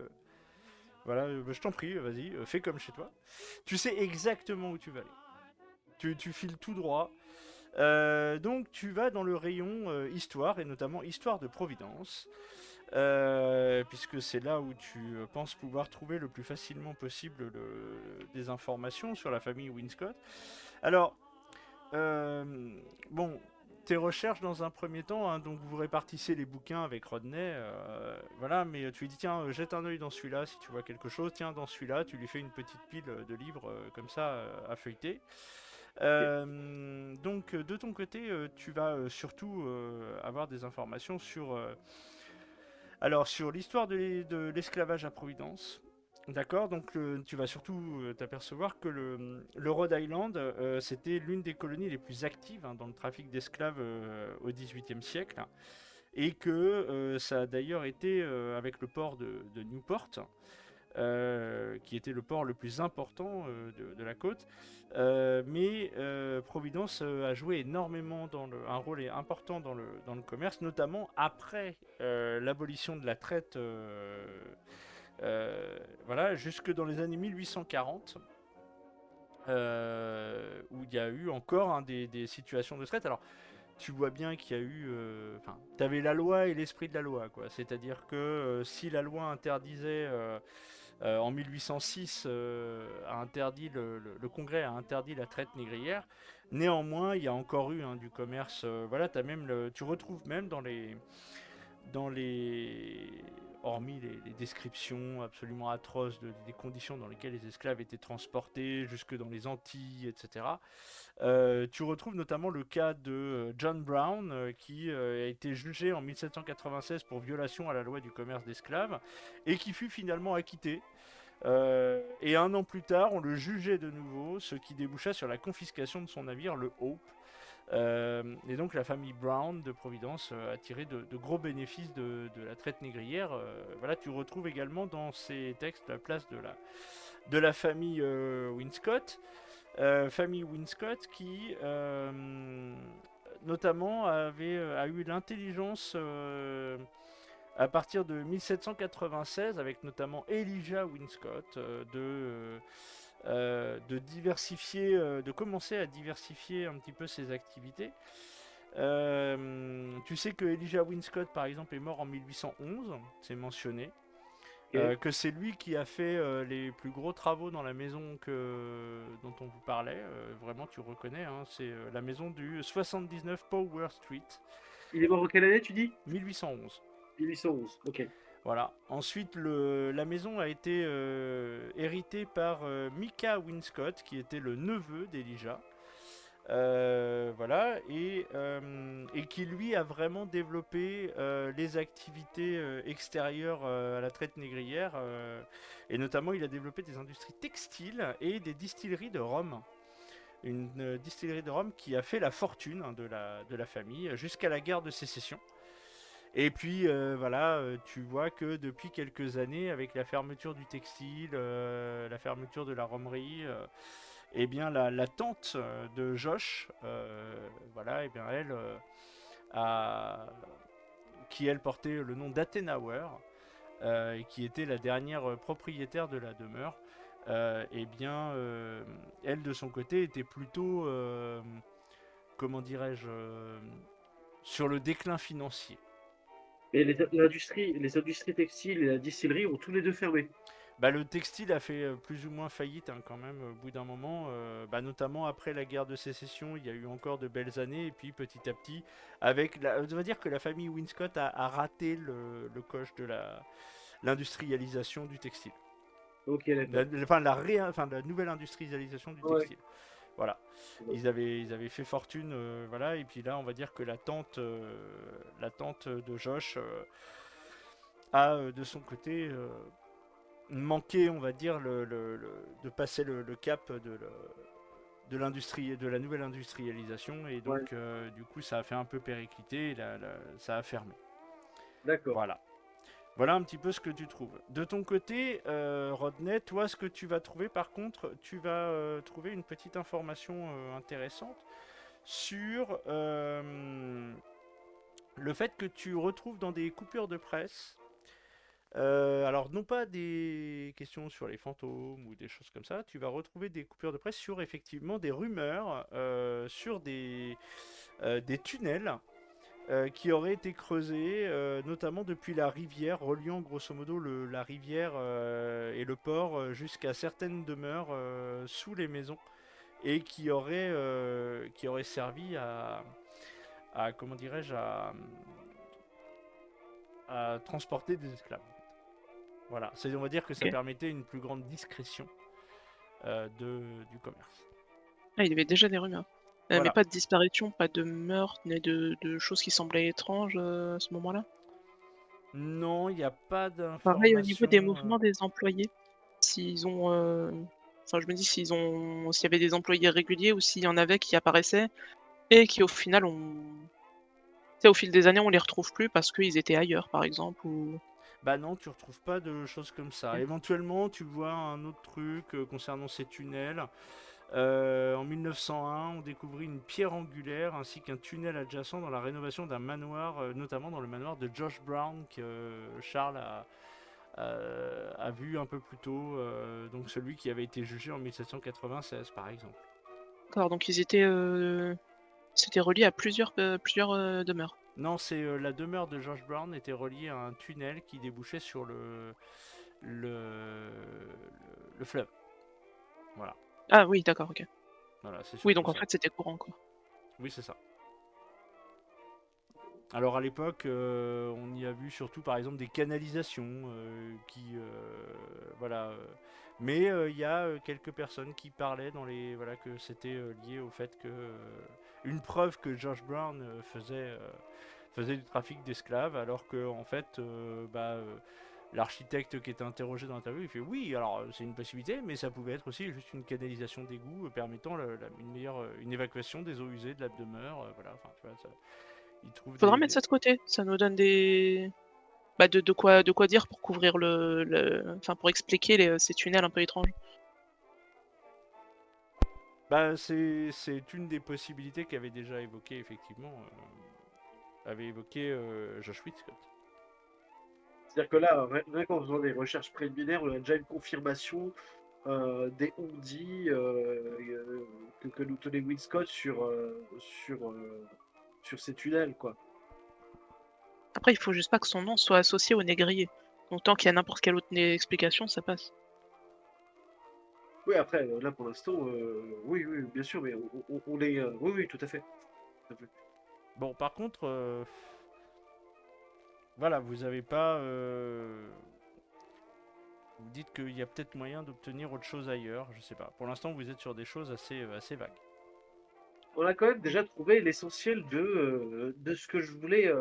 Voilà. Je t'en prie. Vas-y. Fais comme chez toi. Tu sais exactement où tu vas aller. Tu files tout droit. Donc tu vas dans le rayon histoire et notamment histoire de Providence, puisque c'est là où tu penses pouvoir trouver le plus facilement possible des informations sur la famille Winscott. Alors, euh, bon, tes recherches dans un premier temps, hein, donc vous répartissez les bouquins avec Rodney, voilà, mais tu lui dis tiens, jette un œil dans celui-là si tu vois quelque chose, tiens dans celui-là, tu lui fais une petite pile de livres comme ça à feuilleter. Donc de ton côté, tu vas surtout avoir des informations sur, sur l'histoire de l'esclavage à Providence. D'accord, donc tu vas surtout t'apercevoir que le Rhode Island, c'était l'une des colonies les plus actives, hein, dans le trafic d'esclaves au XVIIIe siècle, et que ça a d'ailleurs été avec le port de Newport, qui était le port le plus important de la côte. Mais Providence a joué énormément un rôle important dans le commerce, notamment après l'abolition de la traite, voilà, jusque dans les années 1840. Où il y a eu encore, hein, des situations de traite. Alors, tu vois bien qu'il y a eu. Enfin, tu avais la loi et l'esprit de la loi, quoi. C'est-à-dire que si la loi interdisait. En 1806, le Congrès a interdit la traite négrière. Néanmoins, il y a encore eu, hein, du commerce. Voilà, tu retrouves même dans les hormis les descriptions absolument atroces des conditions dans lesquelles les esclaves étaient transportés, jusque dans les Antilles, etc. Tu retrouves notamment le cas de John Brown, qui a été jugé en 1796 pour violation à la loi du commerce d'esclaves, et qui fut finalement acquitté. Et un an plus tard, on le jugeait de nouveau, ce qui déboucha sur la confiscation de son navire, le Hope. Et donc la famille Brown de Providence a tiré de gros bénéfices de la traite négrière. Voilà, tu retrouves également dans ces textes la place de la famille Winscott. Famille Winscott qui notamment a eu l'intelligence à partir de 1796, avec notamment Elijah Winscott, de diversifier, de commencer à diversifier un petit peu ses activités. Tu sais que Elijah Winscott, par exemple, est mort en 1811, c'est mentionné. Ok. Que c'est lui qui a fait les plus gros travaux dans la maison dont on vous parlait. Vraiment, tu reconnais, hein, c'est la maison du 79 Power Street, Il est mort en quelle année, tu dis? 1811. 1811. Ok. Voilà. Ensuite, la maison a été héritée par Micah Winscott, qui était le neveu d'Elijah. Voilà, et qui lui a vraiment développé les activités extérieures à la traite négrière, et notamment il a développé des industries textiles et des distilleries de rhum. Une distillerie de rhum qui a fait la fortune, hein, de la famille jusqu'à la guerre de sécession. Et puis voilà, tu vois que depuis quelques années, avec la fermeture du textile, la fermeture de la rhomerie, eh bien la tante de Josh, voilà, eh bien elle qui elle portait le nom d'Athenauer, et qui était la dernière propriétaire de la demeure, eh bien elle de son côté était plutôt, comment dirais-je, sur le déclin financier. Et les industries textiles et la distillerie ont tous les deux fermé. Bah, le textile a fait plus ou moins faillite, hein, quand même au bout d'un moment, bah, notamment après la guerre de sécession, il y a eu encore de belles années, et puis petit à petit, on va dire que la famille Winscott a raté le coche de l'industrialisation du textile. Ok, d'accord. La nouvelle industrialisation du Ouais. textile. Voilà. Ils avaient fait fortune, voilà, et puis là, on va dire que la tante de Josh a de son côté manqué, on va dire, de passer le cap de l'industrie, de la nouvelle industrialisation, et Ouais. donc du coup ça a fait un peu péricliter, et ça a fermé. D'accord. Voilà. Voilà un petit peu ce que tu trouves. De ton côté, Rodney, toi, ce que tu vas trouver, par contre, tu vas trouver une petite information intéressante sur le fait que tu retrouves dans des coupures de presse, alors non pas des questions sur les fantômes ou des choses comme ça, tu vas retrouver des coupures de presse sur effectivement des rumeurs sur des tunnels qui auraient été creusés, notamment depuis la rivière, reliant grosso modo la rivière et le port jusqu'à certaines demeures sous les maisons, et qui auraient servi comment dirais-je, à transporter des esclaves. Voilà, on va dire que ça Ok. permettait une plus grande discrétion du commerce. Ah, il y avait déjà des rumeurs. Mais Voilà. pas de disparition, pas de meurtre, ni de choses qui semblaient étranges à ce moment-là. Non, il n'y a pas Pareil au niveau des d'informations. mouvements des employés. S'ils ont, enfin je me dis s'il y avait des employés réguliers ou s'il y en avait qui apparaissaient et qui au final tu sais, au fil des années on les retrouve plus parce qu'ils étaient ailleurs par exemple ou Bah non, tu retrouves pas de choses comme ça. OK. Éventuellement, tu vois un autre truc concernant ces tunnels. En 1901, on découvrit une pierre angulaire ainsi qu'un tunnel adjacent dans la rénovation d'un manoir, notamment dans le manoir de Josh Brown, que Charles a vu un peu plus tôt, donc celui qui avait été jugé en 1796 par exemple. D'accord, donc ils étaient, c'était relié à plusieurs, demeures. Non, c'est la demeure de George Brown était reliée à un tunnel qui débouchait sur le, le fleuve. Voilà, Ah oui, d'accord, OK. voilà, c'est Oui, surtout donc en ça. fait c'était courant quoi. Oui, c'est ça. Alors à l'époque, on y a vu surtout par exemple des canalisations voilà. Mais il y a quelques personnes qui parlaient voilà que c'était lié au fait que une preuve que George Brown faisait du trafic d'esclaves, alors que en fait, l'architecte qui était interrogé dans l'interview, il fait oui, alors c'est une possibilité, mais ça pouvait être aussi juste une canalisation d'égout permettant une évacuation des eaux usées de la demeure, voilà. Enfin, tu vois, il trouve Faudra mettre ça de côté, ça nous donne de quoi dire pour couvrir enfin pour expliquer ces tunnels un peu étranges. Bah, c'est une des possibilités qu'avait déjà évoqué effectivement, avait évoqué Josh Whitcott. C'est-à-dire que là, rien qu'en faisant des recherches préliminaires, on a déjà une confirmation des on-dit que nous tenait Winscott sur ces tunnels, quoi. Après, il faut juste pas que son nom soit associé au négrier. Donc tant qu'il y a n'importe quelle autre explication, ça passe. Oui, après, là, pour l'instant, oui, oui, bien sûr, mais on est... oui, oui, tout à fait. Tout à fait. Bon, par contre, voilà, vous avez pas. Vous dites qu'il y a peut-être moyen d'obtenir autre chose ailleurs, je sais pas. Pour l'instant, vous êtes sur des choses assez vagues. On a quand même déjà trouvé l'essentiel de ce que je voulais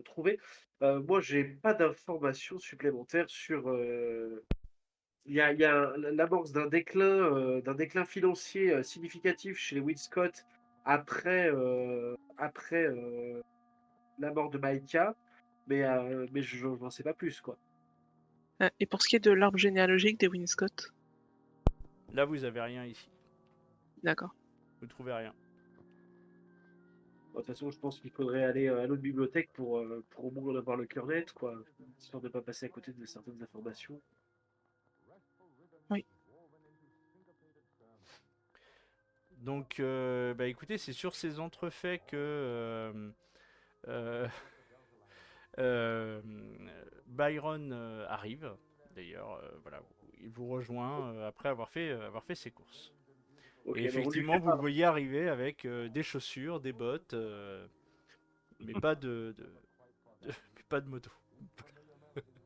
trouver. Moi, j'ai pas d'informations supplémentaires sur... il y a l'amorce d'un déclin financier significatif chez les Winscott après la mort de Maïka, mais je n'en sais pas plus, quoi. Et pour ce qui est de l'arbre généalogique des Winscott, Là, vous avez rien ici. d'accord. Vous trouvez rien. De toute façon, je pense qu'il faudrait aller à l'autre bibliothèque pour au moins en avoir le cœur net, quoi, histoire de ne pas passer à côté de certaines informations. Oui. Donc, bah écoutez, c'est sur ces entrefaits que euh, euh, Byron arrive. D'ailleurs, voilà, il vous rejoint après avoir fait ses courses. Ok, Et donc on lui fait effectivement, vous le pas. voyez arriver avec des chaussures, des bottes, mais pas mais pas de moto.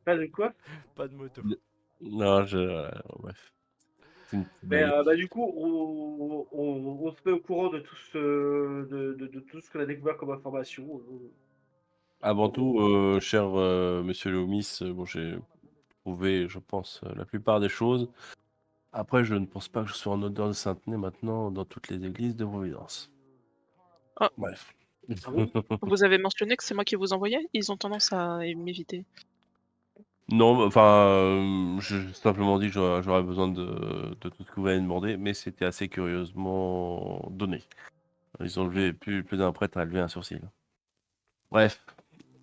Pas de quoi? Pas de moto. Non, bref. C'est une petite blague. Du coup, on se met au courant de de tout ce qu'on a découvert comme information. Avant tout, cher monsieur Loomis, bon, j'ai trouvé, je pense, la plupart des choses. Après, je ne pense pas que je sois en odeur de sainteté maintenant dans toutes les églises de Providence. Ah, Bref. Ah bon? vous avez mentionné que c'est moi qui vous envoyais? Ils ont tendance à m'éviter. Non, enfin, j'ai simplement dit que j'aurais besoin de tout ce que vous m'avez demandé, mais c'était assez curieusement donné. Ils ont levé, plus d'un prêtre a levé un sourcil. Bref,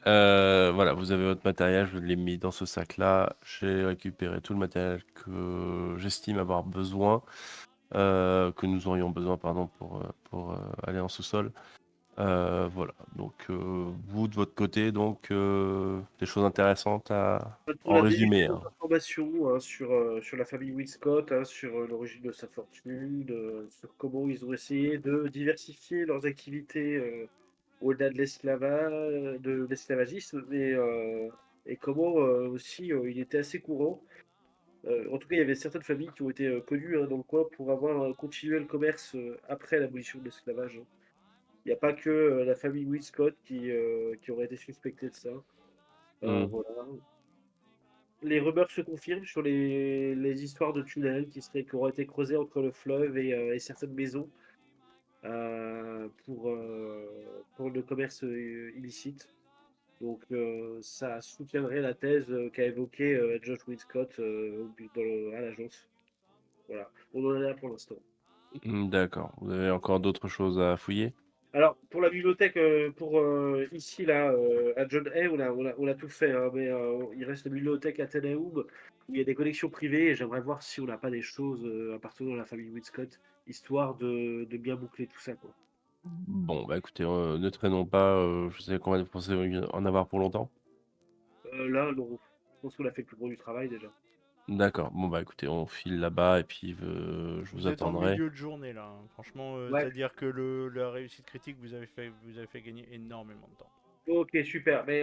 voilà, vous avez votre matériel, je l'ai mis dans ce sac-là. J'ai récupéré tout le matériel que j'estime avoir besoin, que nous aurions besoin, pardon, pour aller en sous-sol. Voilà, donc vous de votre côté, donc des choses intéressantes On en a des résumé, hein. différentes informations hein, sur la famille Winscott, hein, sur l'origine de sa fortune, sur comment ils ont essayé de diversifier leurs activités au-delà de l'esclavagisme, et comment aussi il était assez courant. En tout cas, il y avait certaines familles qui ont été connues hein, dans le coin pour avoir continué le commerce après l'abolition de l'esclavage, hein. Il n'y a pas que la famille Winscott qui aurait été suspectée de ça. Mmh. Voilà. Les rumeurs se confirment sur les histoires de tunnels qui auraient été creusés entre le fleuve et certaines maisons pour le commerce illicite. Donc ça soutiendrait la thèse qu'a évoquée Josh Winscott à l'agence. Voilà, on en est là pour l'instant. D'accord. Vous avez encore d'autres choses à fouiller? Alors, pour la bibliothèque, ici, là, à John Hay, on a tout fait, hein, mais il reste la bibliothèque Athénéum, où il y a des collections privées, et j'aimerais voir si on n'a pas des choses appartenant à la famille Winscott, histoire de bien boucler tout ça, quoi. Bon, bah écoutez, ne traînons pas, je sais qu'on va penser en avoir pour longtemps. Là, non, je pense qu'on a fait le plus gros du travail, déjà. D'accord. Bon, bah écoutez, on file là-bas et puis je vous Vous êtes en attendrai. milieu de journée là, hein. Franchement, Ouais, c'est-à-dire que la réussite critique vous avez fait gagner énormément de temps. Ok, super. Mais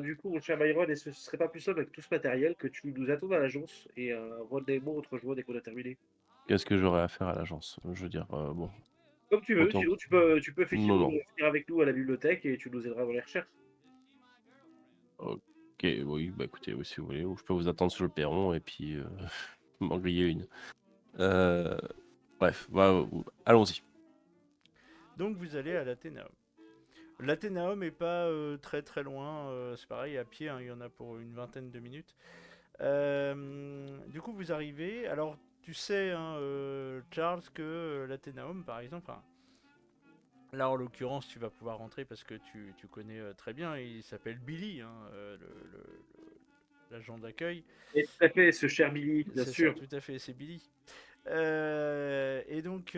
du coup, mon cher Byron, est-ce que ce serait pas plus simple avec tout ce matériel que tu nous attendes à l'agence et Rodney et moi, on te rejoint dès qu'on a terminé? Qu'est-ce que j'aurais à faire à l'agence? Je veux dire, bon, Comme tu veux, autant que sinon tu peux non, effectivement non. venir avec nous à la bibliothèque et tu nous aideras dans les recherches. OK, oui, bah, écoutez, oui, si vous voulez, ou je peux vous attendre sur le perron et puis, m'en griller une. Heu, bref, bah, allons-y. Donc vous allez à l'Athénaum. L'Athénaum est pas très très loin, c'est pareil, à pied, hein, il y en a pour une vingtaine de minutes. Du coup, vous arrivez. Alors, tu sais, hein, Charles, que l'Athénaum, par exemple, enfin, là en l'occurrence, tu vas pouvoir rentrer parce que tu connais très bien. Il s'appelle Billy, hein, l'agent d'accueil. Et tout à fait, ce cher Billy, bien C'est ça, sûr. tout à fait, c'est Billy. Et donc,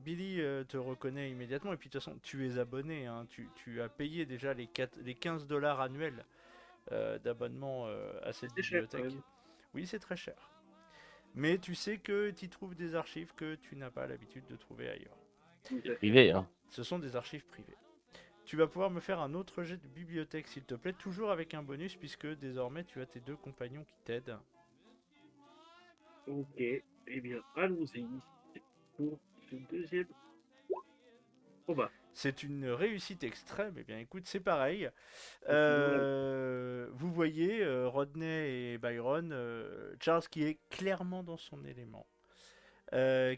Billy te reconnaît immédiatement. Et puis, de toute façon, tu es abonné, hein, tu as payé déjà les 15 dollars annuels d'abonnement à cette C'est cher quand bibliothèque. même. Oui, c'est très cher. Mais tu sais que tu y trouves des archives que tu n'as pas l'habitude de trouver ailleurs. Tout C'est à fait. privé, hein. Ce sont des archives privées. Tu vas pouvoir me faire un autre jet de bibliothèque, s'il te plaît, toujours avec un bonus, puisque désormais tu as tes deux compagnons qui t'aident. Ok, eh bien, allons-y pour ce deuxième combat. C'est une réussite extrême. Eh bien, écoute, c'est pareil. Effectivement, là, Vous voyez Rodney et Byron, Charles qui est clairement dans son élément,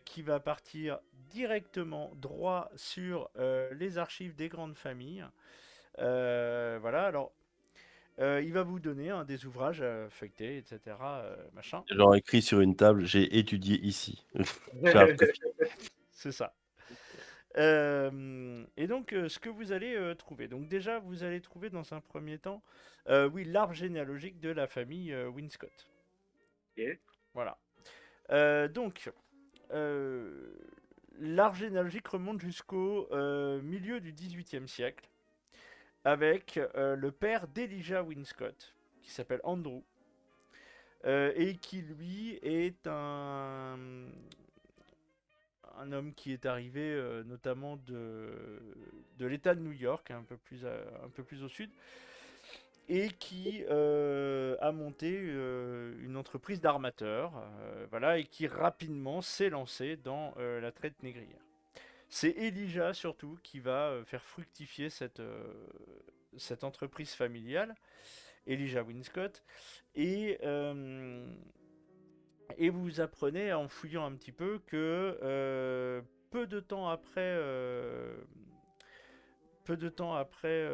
qui va partir directement droit sur les archives des grandes familles. Voilà, alors il va vous donner des ouvrages feuilletés, etc. Machin. Genre écrit sur une table: «J'ai étudié ici». Charles Coffey. C'est ça. Et donc, ce que vous allez trouver. Donc, déjà, vous allez trouver dans un premier temps, oui, l'arbre généalogique de la famille Winscott. Ok, Voilà. Donc, euh, l'arbre généalogique remonte jusqu'au milieu du XVIIIe siècle, avec le père d'Elijah Winscott, qui s'appelle Andrew, et qui lui est un homme qui est arrivé notamment de l'État de New York, un peu plus au sud, et qui a monté une entreprise d'armateur, voilà, et qui rapidement s'est lancé dans la traite négrière. C'est Elijah surtout qui va faire fructifier cette entreprise familiale, Elijah Winscott, et, euh, et vous apprenez en fouillant un petit peu que peu de temps après, peu de temps après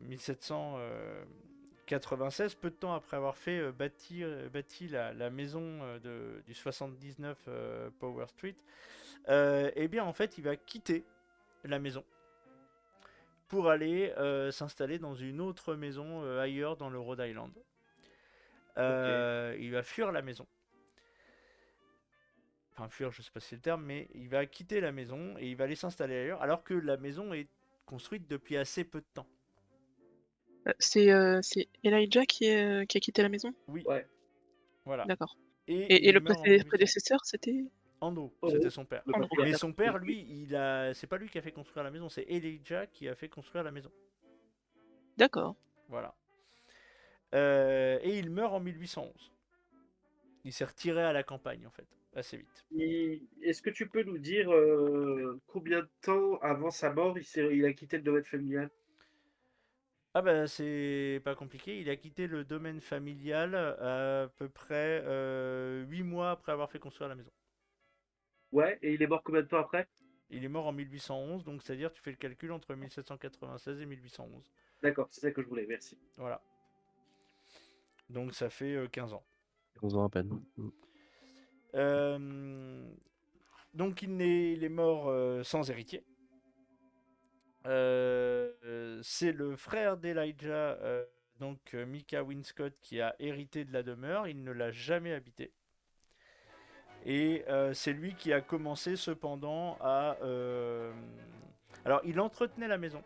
1796, peu de temps après avoir fait bâti la maison du 79 Power Street, eh bien en fait il va quitter la maison pour aller s'installer dans une autre maison ailleurs dans le Rhode Island. ok. Il va fuir la maison. Enfin, fuir, je sais pas si c'est le terme, mais il va quitter la maison et il va aller s'installer ailleurs, alors que la maison est construite depuis assez peu de temps. C'est Elijah qui a quitté la maison? Oui, Ouais. voilà. D'accord. Et Et il le meurt en 1800. prédécesseur, c'était Ando, Oh, c'était son père. le Andrew, patriarche. Mais d'accord. son père, lui, c'est pas lui qui a fait construire la maison, c'est Elijah qui a fait construire la maison. D'accord. Voilà. Et il meurt en 1811. Il s'est retiré à la campagne, en fait, assez vite. Est-ce que tu peux nous dire combien de temps avant sa mort il a quitté le domaine familial? Ah bah c'est pas compliqué, il a quitté le domaine familial à peu près 8 mois après avoir fait construire la maison. Ouais, et il est mort combien de temps après? Il est mort en 1811, donc c'est-à-dire tu fais le calcul entre 1796 et 1811. D'accord, c'est ça que je voulais, merci. Voilà. Donc ça fait 15 ans. 11 ans à peine. Euh, donc il est mort sans héritier. C'est le frère d'Elijah, donc Micah Winscott, qui a hérité de la demeure. Il ne l'a jamais habité. Et c'est lui qui a commencé cependant à... Alors il entretenait la maison,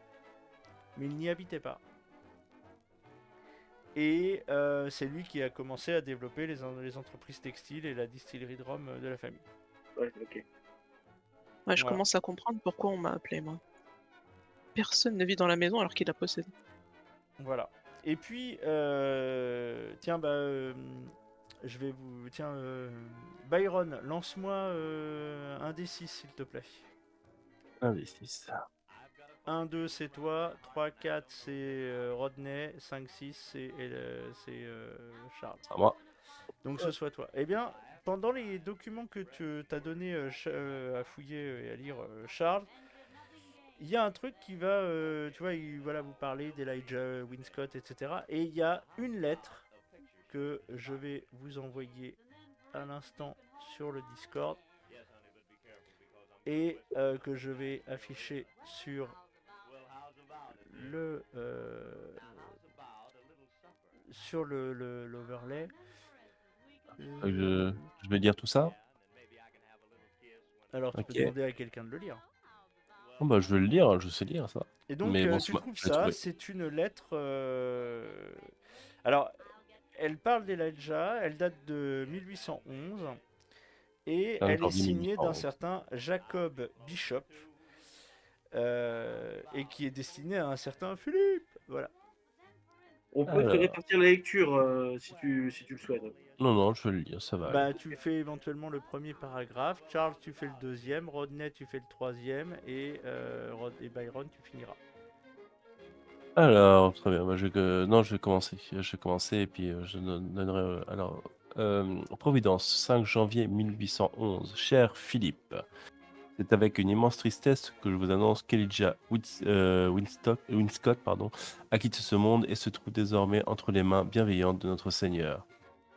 mais il n'y habitait pas. Et c'est lui qui a commencé à développer les entreprises textiles et la distillerie de rhum de la famille. Ouais, ok. Ouais, je Voilà. commence à comprendre pourquoi on m'a appelé, moi. personne ne vit dans la maison alors qu'il la possède. Voilà. Et puis, tiens, je vais vous. Tiens, Byron, lance-moi un D6, s'il te plaît. Un des 6. 1, 2, c'est toi. 3, 4, c'est Rodney. 5, 6, c'est Charles. À moi. Donc ce soit toi. Eh bien, pendant les documents que tu t'as donné à fouiller et à lire, Charles, il y a un truc qui va, tu vois, voilà, vous parler d'Elijah Winscott, etc. Et il y a une lettre que je vais vous envoyer à l'instant sur le Discord et que je vais afficher sur le sur l'overlay. Je vais dire tout ça. Alors tu peux Ok. demander à quelqu'un de le lire. Bon, bah, je vais le lire, je sais lire ça. Et donc Mais bon, tu c'est moi, trouves je l'ai ça, trouvé. c'est une lettre. Alors, elle parle d'Elijah, elle date de 1811 et Ah, elle est d'accord, 10 000 signée d'un francs. certain Jacob Bishop et qui est destinée à un certain Philippe. Voilà. On peut te Alors, répartir la lecture si tu le souhaites. non, je vais le lire, ça va aller. Bah, tu fais éventuellement le premier paragraphe, Charles, tu fais le deuxième, Rodney, tu fais le troisième et Byron, tu finiras. Alors, très bien. Bah, non, je vais commencer. Je vais commencer et puis je donnerai. Alors, Providence, 5 janvier 1811. Cher Philippe, c'est avec une immense tristesse que je vous annonce qu'Elijah Winscott a quitté ce monde et se trouve désormais entre les mains bienveillantes de notre Seigneur.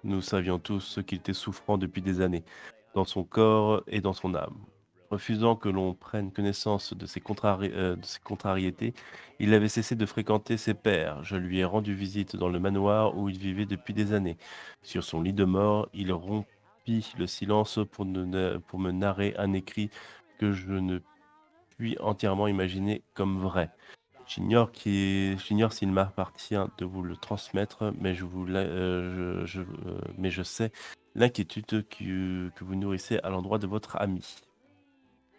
Nous savions tous ce qu'il était souffrant depuis des années, dans son corps et dans son âme. Refusant que l'on prenne connaissance de ses contrariétés, il avait cessé de fréquenter ses pairs. Je lui ai rendu visite dans le manoir où il vivait depuis des années. Sur son lit de mort, il rompit le silence pour me narrer un écrit que je ne puis entièrement imaginer comme vrai. J'ignore s'il m'appartient de vous le transmettre, mais mais je sais l'inquiétude que vous nourrissez à l'endroit de votre ami.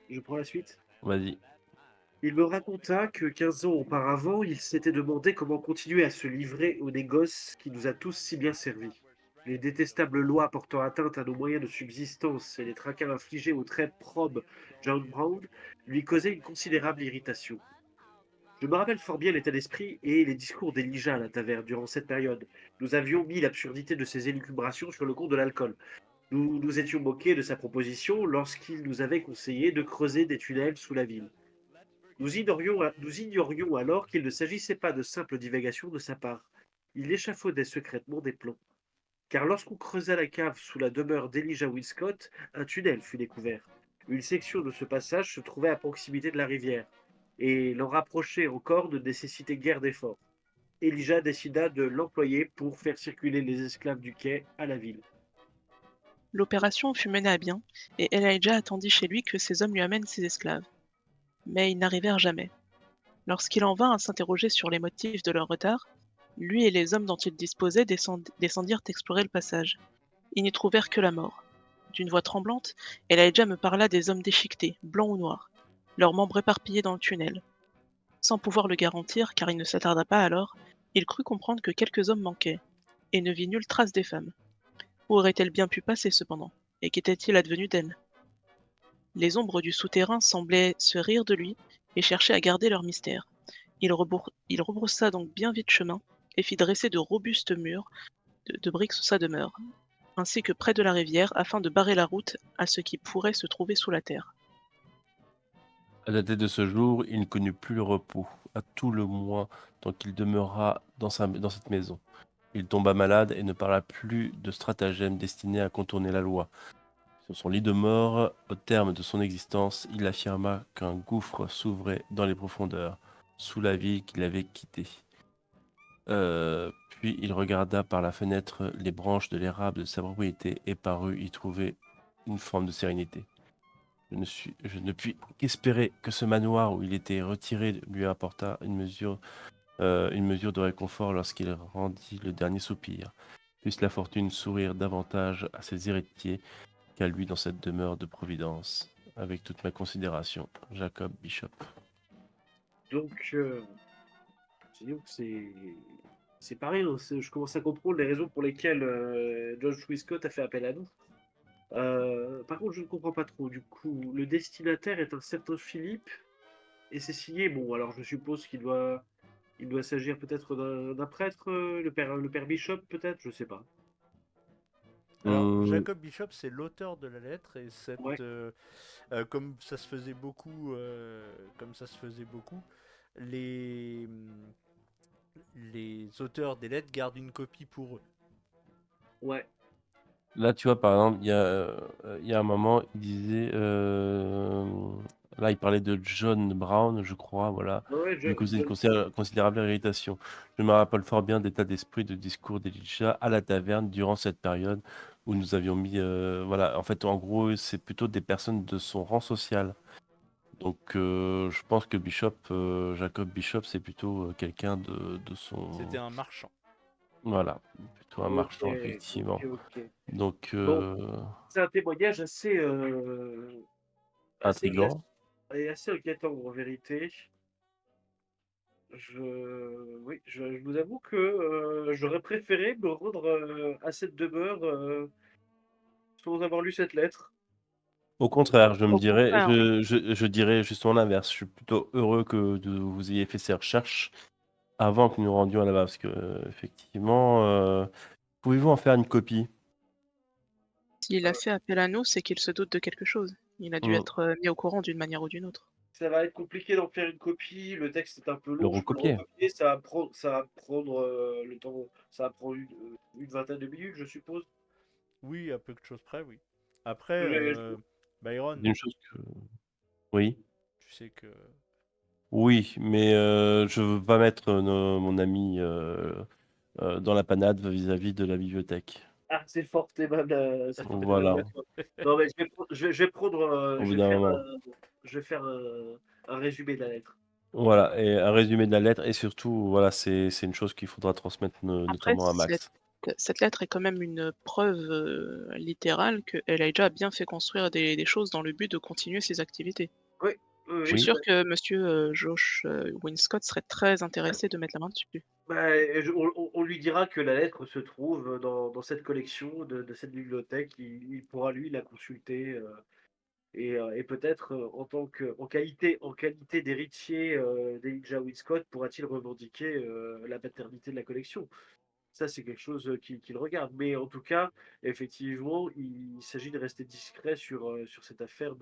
Je prends la suite. Vas-y. Il me raconta que 15 ans auparavant, il s'était demandé comment continuer à se livrer au négoce qui nous a tous si bien servis. Les détestables lois portant atteinte à nos moyens de subsistance et les tracas infligés au très probe John Brown lui causaient une considérable irritation. Je me rappelle fort bien l'état d'esprit et les discours d'Elijah à la taverne durant cette période. Nous avions mis l'absurdité de ses élucubrations sur le compte de l'alcool. Nous nous étions moqués de sa proposition lorsqu'il nous avait conseillé de creuser des tunnels sous la ville. Nous ignorions alors qu'il ne s'agissait pas de simples divagations de sa part. Il échafaudait secrètement des plans. Car lorsqu'on creusa la cave sous la demeure d'Elijah Winscott, un tunnel fut découvert. Une section de ce passage se trouvait à proximité de la rivière, et l'en rapprocher encore ne nécessitait guère d'efforts. Elijah décida de l'employer pour faire circuler les esclaves du quai à la ville. L'opération fut menée à bien, et Elijah attendit chez lui que ses hommes lui amènent ses esclaves. Mais ils n'arrivèrent jamais. Lorsqu'il en vint à s'interroger sur les motifs de leur retard, lui et les hommes dont il disposait descendirent explorer le passage. Ils n'y trouvèrent que la mort. D'une voix tremblante, Elijah me parla des hommes déchiquetés, blancs ou noirs, leurs membres éparpillés dans le tunnel. Sans pouvoir le garantir, car il ne s'attarda pas alors, il crut comprendre que quelques hommes manquaient, et ne vit nulle trace des femmes. Où aurait-elle bien pu passer cependant, et qu'était-il advenu d'elles? Les ombres du souterrain semblaient se rire de lui et chercher à garder leur mystère. Il rebroussa donc bien vite chemin et fit dresser de robustes murs de briques sous sa demeure, ainsi que près de la rivière, afin de barrer la route à ce qui pourrait se trouver sous la terre. À dater de ce jour, il ne connut plus le repos, à tout le moins tant qu'il demeura dans cette maison. Il tomba malade et ne parla plus de stratagème destiné à contourner la loi. Sur son lit de mort, au terme de son existence, il affirma qu'un gouffre s'ouvrait dans les profondeurs, sous la ville qu'il avait quittée. Puis il regarda par la fenêtre les branches de l'érable de sa propriété et parut y trouver une forme de sérénité. Je ne puis qu'espérer que ce manoir où il était retiré lui apporta une mesure de réconfort lorsqu'il rendit le dernier soupir. Puisse la fortune sourire davantage à ses héritiers qu'à lui dans cette demeure de Providence. Avec toute ma considération, Jacob Bishop. Donc, disons que c'est pareil, hein, je commence à comprendre les raisons pour lesquelles George Scott a fait appel à nous. Par contre, je ne comprends pas trop. Du coup, le destinataire est un certain Philippe et c'est signé. Bon, alors je suppose il doit s'agir peut-être d'un prêtre, le père Bishop, peut-être, je sais pas. Alors, Hum, Jacob Bishop, c'est l'auteur de la lettre, et Ouais, comme ça se faisait beaucoup, les, les auteurs des lettres gardent une copie pour eux. ouais, Là, tu vois, par exemple, il y a un moment, il disait, là, il parlait de John Brown, je crois, voilà, ouais, ouais, lui causait une considérable irritation. Je me rappelle fort bien d'état d'esprit de discours d'Elijah à la taverne durant cette période où nous avions mis, voilà, en fait, en gros, c'est plutôt des personnes de son rang social. Donc, je pense que Jacob Bishop, c'est plutôt quelqu'un de C'était son, un marchand. voilà, plutôt un ok, marchand, effectivement. ok. Donc, Bon, c'est un témoignage assez glaçant intriguant. et assez inquiétant en vérité. Oui, je vous avoue que j'aurais préféré me rendre à cette demeure sans avoir lu cette lettre. Au contraire, je me Au dirais, contraire, oui. je dirais justement l'inverse. Je suis plutôt heureux que vous ayez fait ces recherches avant que nous rendions là-bas, parce que effectivement, pouvez-vous en faire une copie? S'il a fait appel à nous, c'est qu'il se doute de quelque chose. Il a dû Hmm, être mis au courant d'une manière ou d'une autre. Ça va être compliqué d'en faire une copie. Le texte est un peu le long. Je peux le recopier. recopier. Ça va prendre le temps. Ça va prendre une vingtaine de minutes, je suppose. Oui, à peu de choses près, oui. Après, Je- Byron, D'une chose que, oui, tu sais que... oui, mais je veux pas mettre mon ami dans la panade vis-à-vis de la bibliothèque. Ah, c'est fort aimable à Voilà, toi. Non, mais je vais prendre, au bout d'un moment. je vais faire un résumé de la lettre. Voilà, et un résumé de la lettre, et surtout, voilà, c'est une chose qu'il faudra transmettre Après, notamment à Max. cette lettre est quand même une preuve littérale que Elijah a bien fait construire des choses dans le but de continuer ses activités. Oui, oui, Je suis oui. Oui. sûre que monsieur Josh Winscott serait très intéressé de mettre la main dessus. Bah, on lui dira que la lettre se trouve dans cette collection de cette bibliothèque. Il pourra, lui, la consulter. Et peut-être en qualité d'héritier d'Elijah Winscott, pourra-t-il revendiquer la paternité de la collection. Ça, c'est quelque chose qu'il regarde. Mais en tout cas, effectivement, il s'agit de rester discret sur cette affaire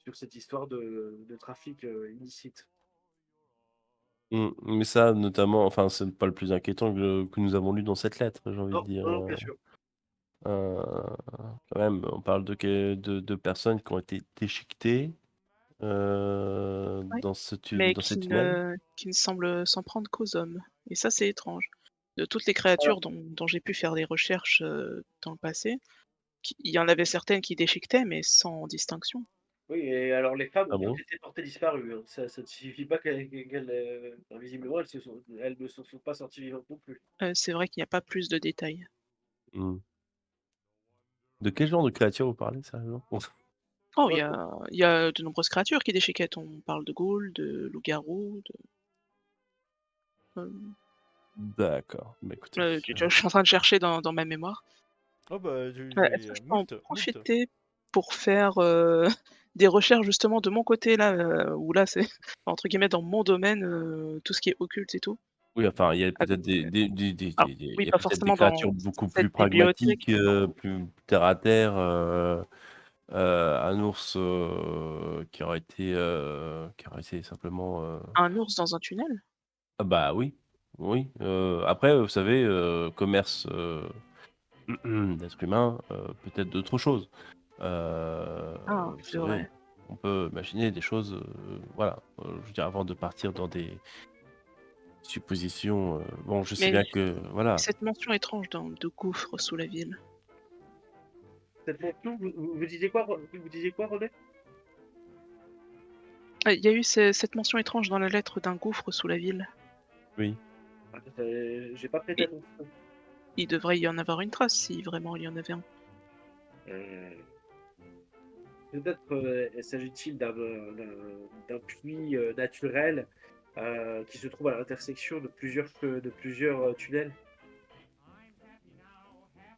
sur cette histoire de trafic illicite. Mais ça, notamment, enfin, c'est pas le plus inquiétant que nous avons lu dans cette lettre, j'ai envie de Non, dire. non, bien sûr. Euh, Quand même, on parle de personnes qui ont été déchiquetées Ouais. Mais dans ces tunnels. qui ne semble s'en prendre qu'aux hommes. Et ça, c'est étrange. De toutes les créatures dont j'ai pu faire des recherches dans le passé, il y en avait certaines qui déchiquetaient, mais sans distinction. Oui, et alors les femmes Ah ont toutes bon? été portées disparues, hein. Ça ne signifie pas visiblement, elles ne se sont pas sorties vivantes non plus. C'est vrai qu'il n'y a pas plus de détails. Hmm. De quel genre de créature vous parlez, sérieusement? Oh, Ouais, il y a de nombreuses créatures qui déchiquettent. On parle de ghouls, de loups-garous, de, D'accord, bah écoutez. je suis en train de chercher dans ma mémoire. Oh bah, Est-ce que j'ai je peux en moult, moult. profiter pour faire, des recherches justement de mon côté là, où là c'est entre guillemets «dans mon domaine», tout ce qui est occulte et tout? Oui, enfin, il y a Avec peut-être alors il oui, y a pas peut-être des forcément dans créatures beaucoup plus cette bibliothèque. pragmatiques, plus terre à terre, un ours, qui aurait été simplement, Un ours dans un tunnel? ah bah, oui, oui, après, vous savez, commerce, d'êtres humains, peut-être d'autres choses. Ah, Vous c'est savez, vrai. on peut imaginer des choses, voilà, je veux dire avant de partir dans des suppositions, bon, je sais Mais bien que voilà. cette mention étrange de gouffre sous la ville. cette mention, vous disiez quoi, vous disiez quoi, René? Il y a eu cette mention étrange dans la lettre d'un gouffre sous la ville. Oui. Ah, j'ai pas prêté Et attention. il devrait y en avoir une trace si vraiment il y en avait un. Euh, peut-être s'agit-il d'un puits naturel qui se trouve à l'intersection de plusieurs tunnels.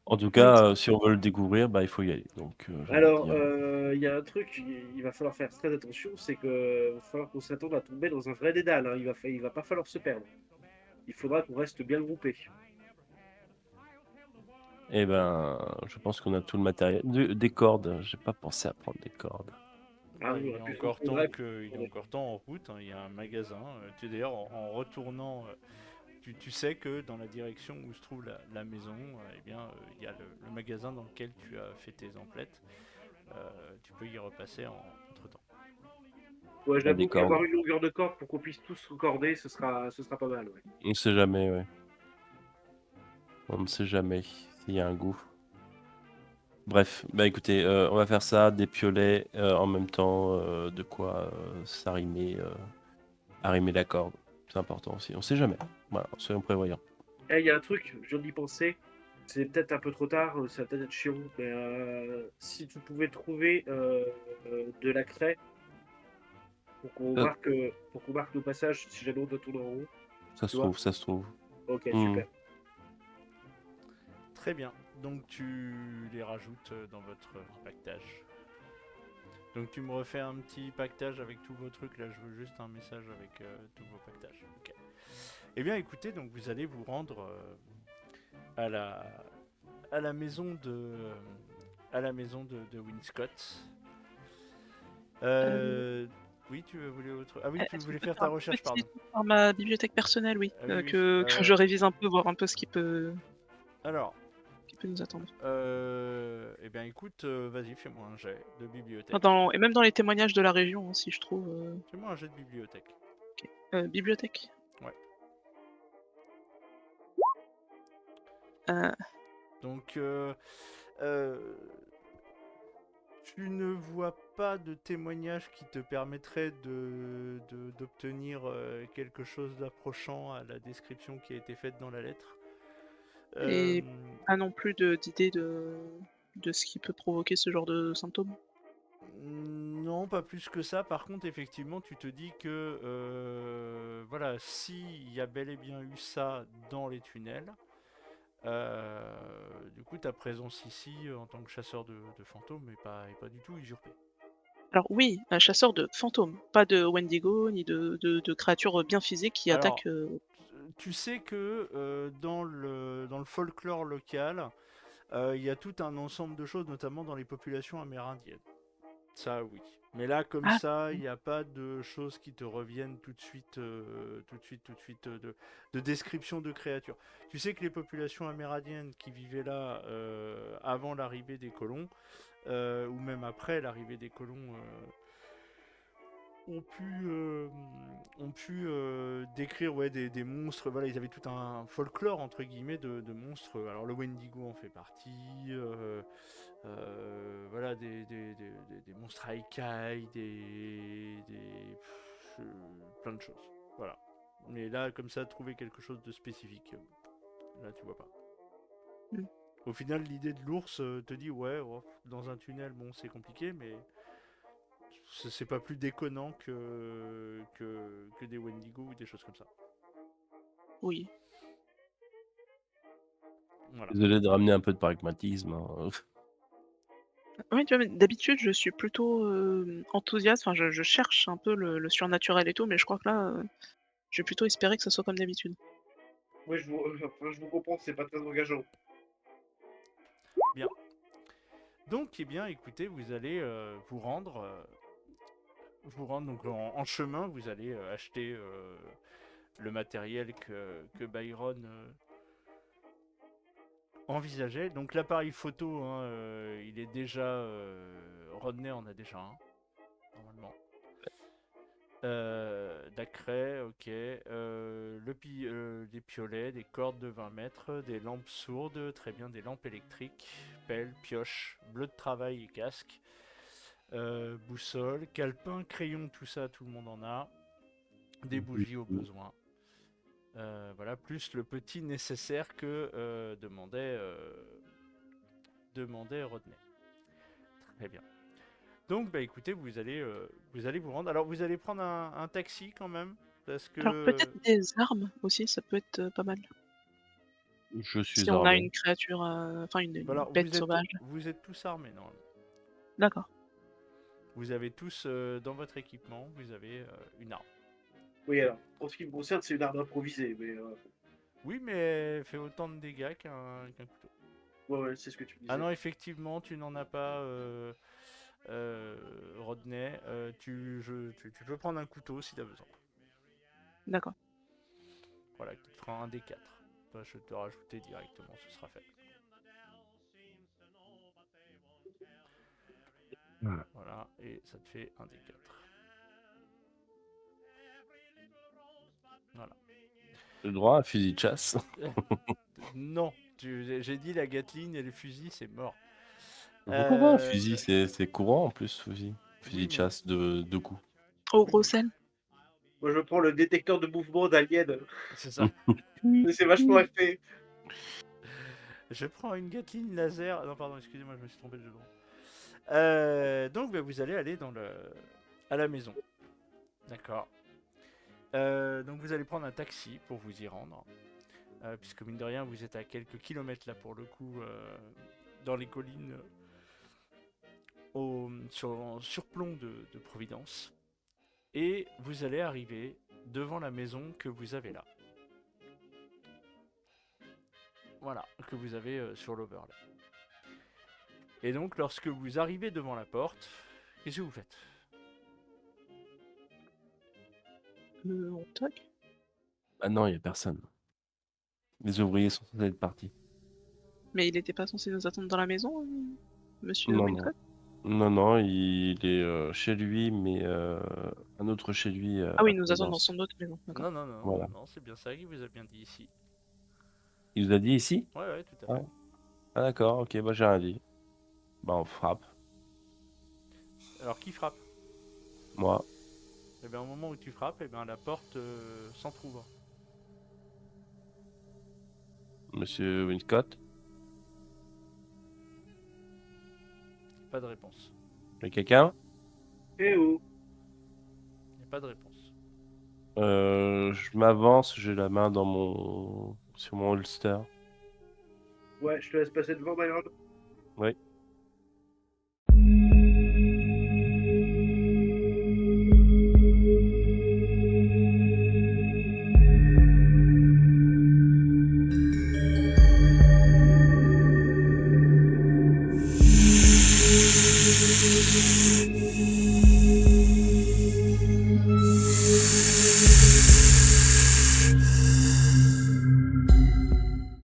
En tout Oui, cas, si on veut le découvrir, bah, il faut y aller. Donc, j'ai envie de Alors, dire. il y a un truc, il va falloir faire très attention, c'est que va falloir qu'on s'attende à tomber dans un vrai dédale, hein. Il va pas falloir se perdre. Il faudra qu'on reste bien groupé. Eh ben, je pense qu'on a tout le matériel. Des cordes, j'ai pas pensé à prendre des cordes. Ah Bah, oui, il est encore temps il est encore temps en route, hein. Il y a un magasin. D'ailleurs, en retournant, tu sais que dans la direction où se trouve la maison, eh bien, il y a le magasin dans lequel tu as fait tes emplettes. Tu peux y repasser entre temps. Ouais, Bah, des j'avoue cordes. qu'avoir une longueur de corde pour qu'on puisse tous recorder, ce sera pas mal, ouais. On ne sait jamais, ouais. On ne sait jamais s'il y a un goût. Bref, bah écoutez, on va faire ça, des piolets, en même temps, de quoi arrimer la corde. C'est important aussi. On sait jamais. Voilà, soyons prévoyants. Eh, il y a un truc, je viens d'y penser. C'est peut-être un peu trop tard, ça va peut-être être chiant, mais si tu pouvais trouver de la craie Euh, pour qu'on marque nos passages si jamais on doit tourner en rond, Ça tu se vois? trouve, ça se trouve. Ok, Hmm. super. Très bien. Donc tu les rajoutes dans votre pactage. Donc tu me refais un petit pactage avec tous vos trucs. Là, je veux juste un message avec tous vos pactages. Ok. Eh bien, écoutez, donc vous allez vous rendre à la à la maison de à la maison de Winscott. Euh, Oui, tu voulais autre. Ah oui, tu Est-ce qu'on voulais peut faire faire ta un recherche, petit pardon. tour par ma bibliothèque personnelle, oui, Ah oui, oui. que je révise un peu, voir un peu ce Alors, qui peut nous attendre. eh bien, écoute, vas-y, fais-moi un jet de Enfin, bibliothèque. et même dans les témoignages de la région, hein, si je trouve. Fais-moi un jet de bibliothèque. Bibliothèque. Ouais. Euh, Donc, euh, tu ne vois pas de témoignage qui te permettrait d'obtenir quelque chose d'approchant à la description qui a été faite dans la lettre. et pas non plus d'idée de ce qui peut provoquer ce genre de symptômes. Non, pas plus que ça. Par contre, effectivement, tu te dis que voilà, s'il y a bel et bien eu ça dans les tunnels, du coup, ta présence ici en tant que chasseur de fantômes est pas du tout usurpée. Alors oui, un chasseur de fantômes, pas de Wendigo ni de créatures bien physiques qui Alors, attaquent. tu sais que dans le folklore local, il y a tout un ensemble de choses, notamment dans les populations amérindiennes. Ça, oui. Mais là, comme Ah, ça, il n'y a pas de choses qui te reviennent tout de suite, de description de créatures. Tu sais que les populations amérindiennes qui vivaient là avant l'arrivée des colons, ou même après l'arrivée des colons, ont pu décrire ouais, des monstres. Voilà, ils avaient tout un folklore entre guillemets de monstres. Alors le Wendigo en fait partie. Voilà, des monstres Haikai, plein de choses. Voilà. Mais là, comme ça, trouver quelque chose de spécifique, là, tu vois pas. mm. Au final, l'idée de l'ours te dit, ouais, oh, dans un tunnel, bon, c'est compliqué, mais c'est pas plus déconnant que des Wendigo ou des choses comme ça. Oui. Voilà. Désolé de ramener un peu de pragmatisme, hein. Oui, tu vois, mais d'habitude, je suis plutôt enthousiaste. Enfin, je cherche un peu le surnaturel et tout, mais je crois que là, je vais plutôt espérer que ça soit comme d'habitude. Oui, enfin, je vous comprends, c'est pas très engageant. Bien. Donc, eh bien, écoutez, vous allez vous rendre donc en chemin, vous allez acheter le matériel que Byron envisageait. Donc l'appareil photo, hein, il est déjà... Rodney en a déjà un, normalement. D'acré, ok. Des piolets, des cordes de 20 mètres, des lampes sourdes, très bien, des lampes électriques, pelle, pioche, bleu de travail et casque. Boussole, calepin, crayon, tout ça, tout le monde en a. Des bougies au besoin. Voilà, plus le petit nécessaire que demandait Rodney. Très bien. Donc, bah écoutez, vous allez vous rendre. Alors, vous allez prendre un taxi quand même, parce Alors que peut-être des armes aussi, ça peut être, pas mal. Je Si suis on a armé. une créature, enfin une alors bête sauvage. vous êtes tous armés normalement. D'accord. Vous avez tous dans votre équipement, vous avez une arme. Oui, alors, en ce qui me concerne, c'est une arme improvisée, mais Oui, mais elle fait autant de dégâts qu'un couteau. ouais, c'est ce que tu me disais. Ah non, effectivement, tu n'en as pas, Rodney. Tu peux prendre un couteau si tu as besoin. D'accord. Voilà, qui te fera un D4. Bah, je vais te rajouter directement, ce sera fait. Voilà, et ça te fait un D4. Voilà. Le droit à un fusil de chasse. Non, j'ai dit la Gatling et les fusils, c'est mort. Pourquoi pas un Euh, fusil? C'est courant en plus, fusil. Fusil Oui, de mais chasse de coups. Au gros sel. Moi, je prends le détecteur de mouvement d'Alien. c'est ça. C'est vachement FP. Je prends une Gatling laser. Non, pardon, excusez-moi, je me suis trompé de nom. Donc, bah, vous allez aller à la maison. D'accord. Donc, vous allez prendre un taxi pour vous y rendre. Puisque, mine de rien, vous êtes à quelques kilomètres là pour le coup, dans les collines sur le surplomb de Providence. Et vous allez arriver devant la maison que vous avez là. Voilà, que vous avez sur l'overlay. Et donc, lorsque vous arrivez devant la porte, qu'est-ce que vous faites? On toque. Ah non, il n'y a personne. Les ouvriers sont censés être partis. Mais il était pas censé nous attendre dans la maison, monsieur Non, non. Wincott? Non, il est chez lui, mais un autre chez lui. Ah oui, à il nous attend dans Providence. son autre maison. D'accord. Non, Voilà. non, c'est bien ça qu'il vous a bien dit ici. Il vous a dit ici? Ouais, tout à fait. Ouais. Ah d'accord, ok, bah j'ai rien dit. Bah on frappe, Alors, qui frappe? moi. Et bien, au moment où tu frappes, et bien, la porte s'entrouvre. Monsieur Wincott, Pas de réponse. il y a quelqu'un? Eh oh. Il n'y a pas de réponse. Je m'avance, j'ai la main sur mon holster. Ouais, je te laisse passer devant, Byron. Oui.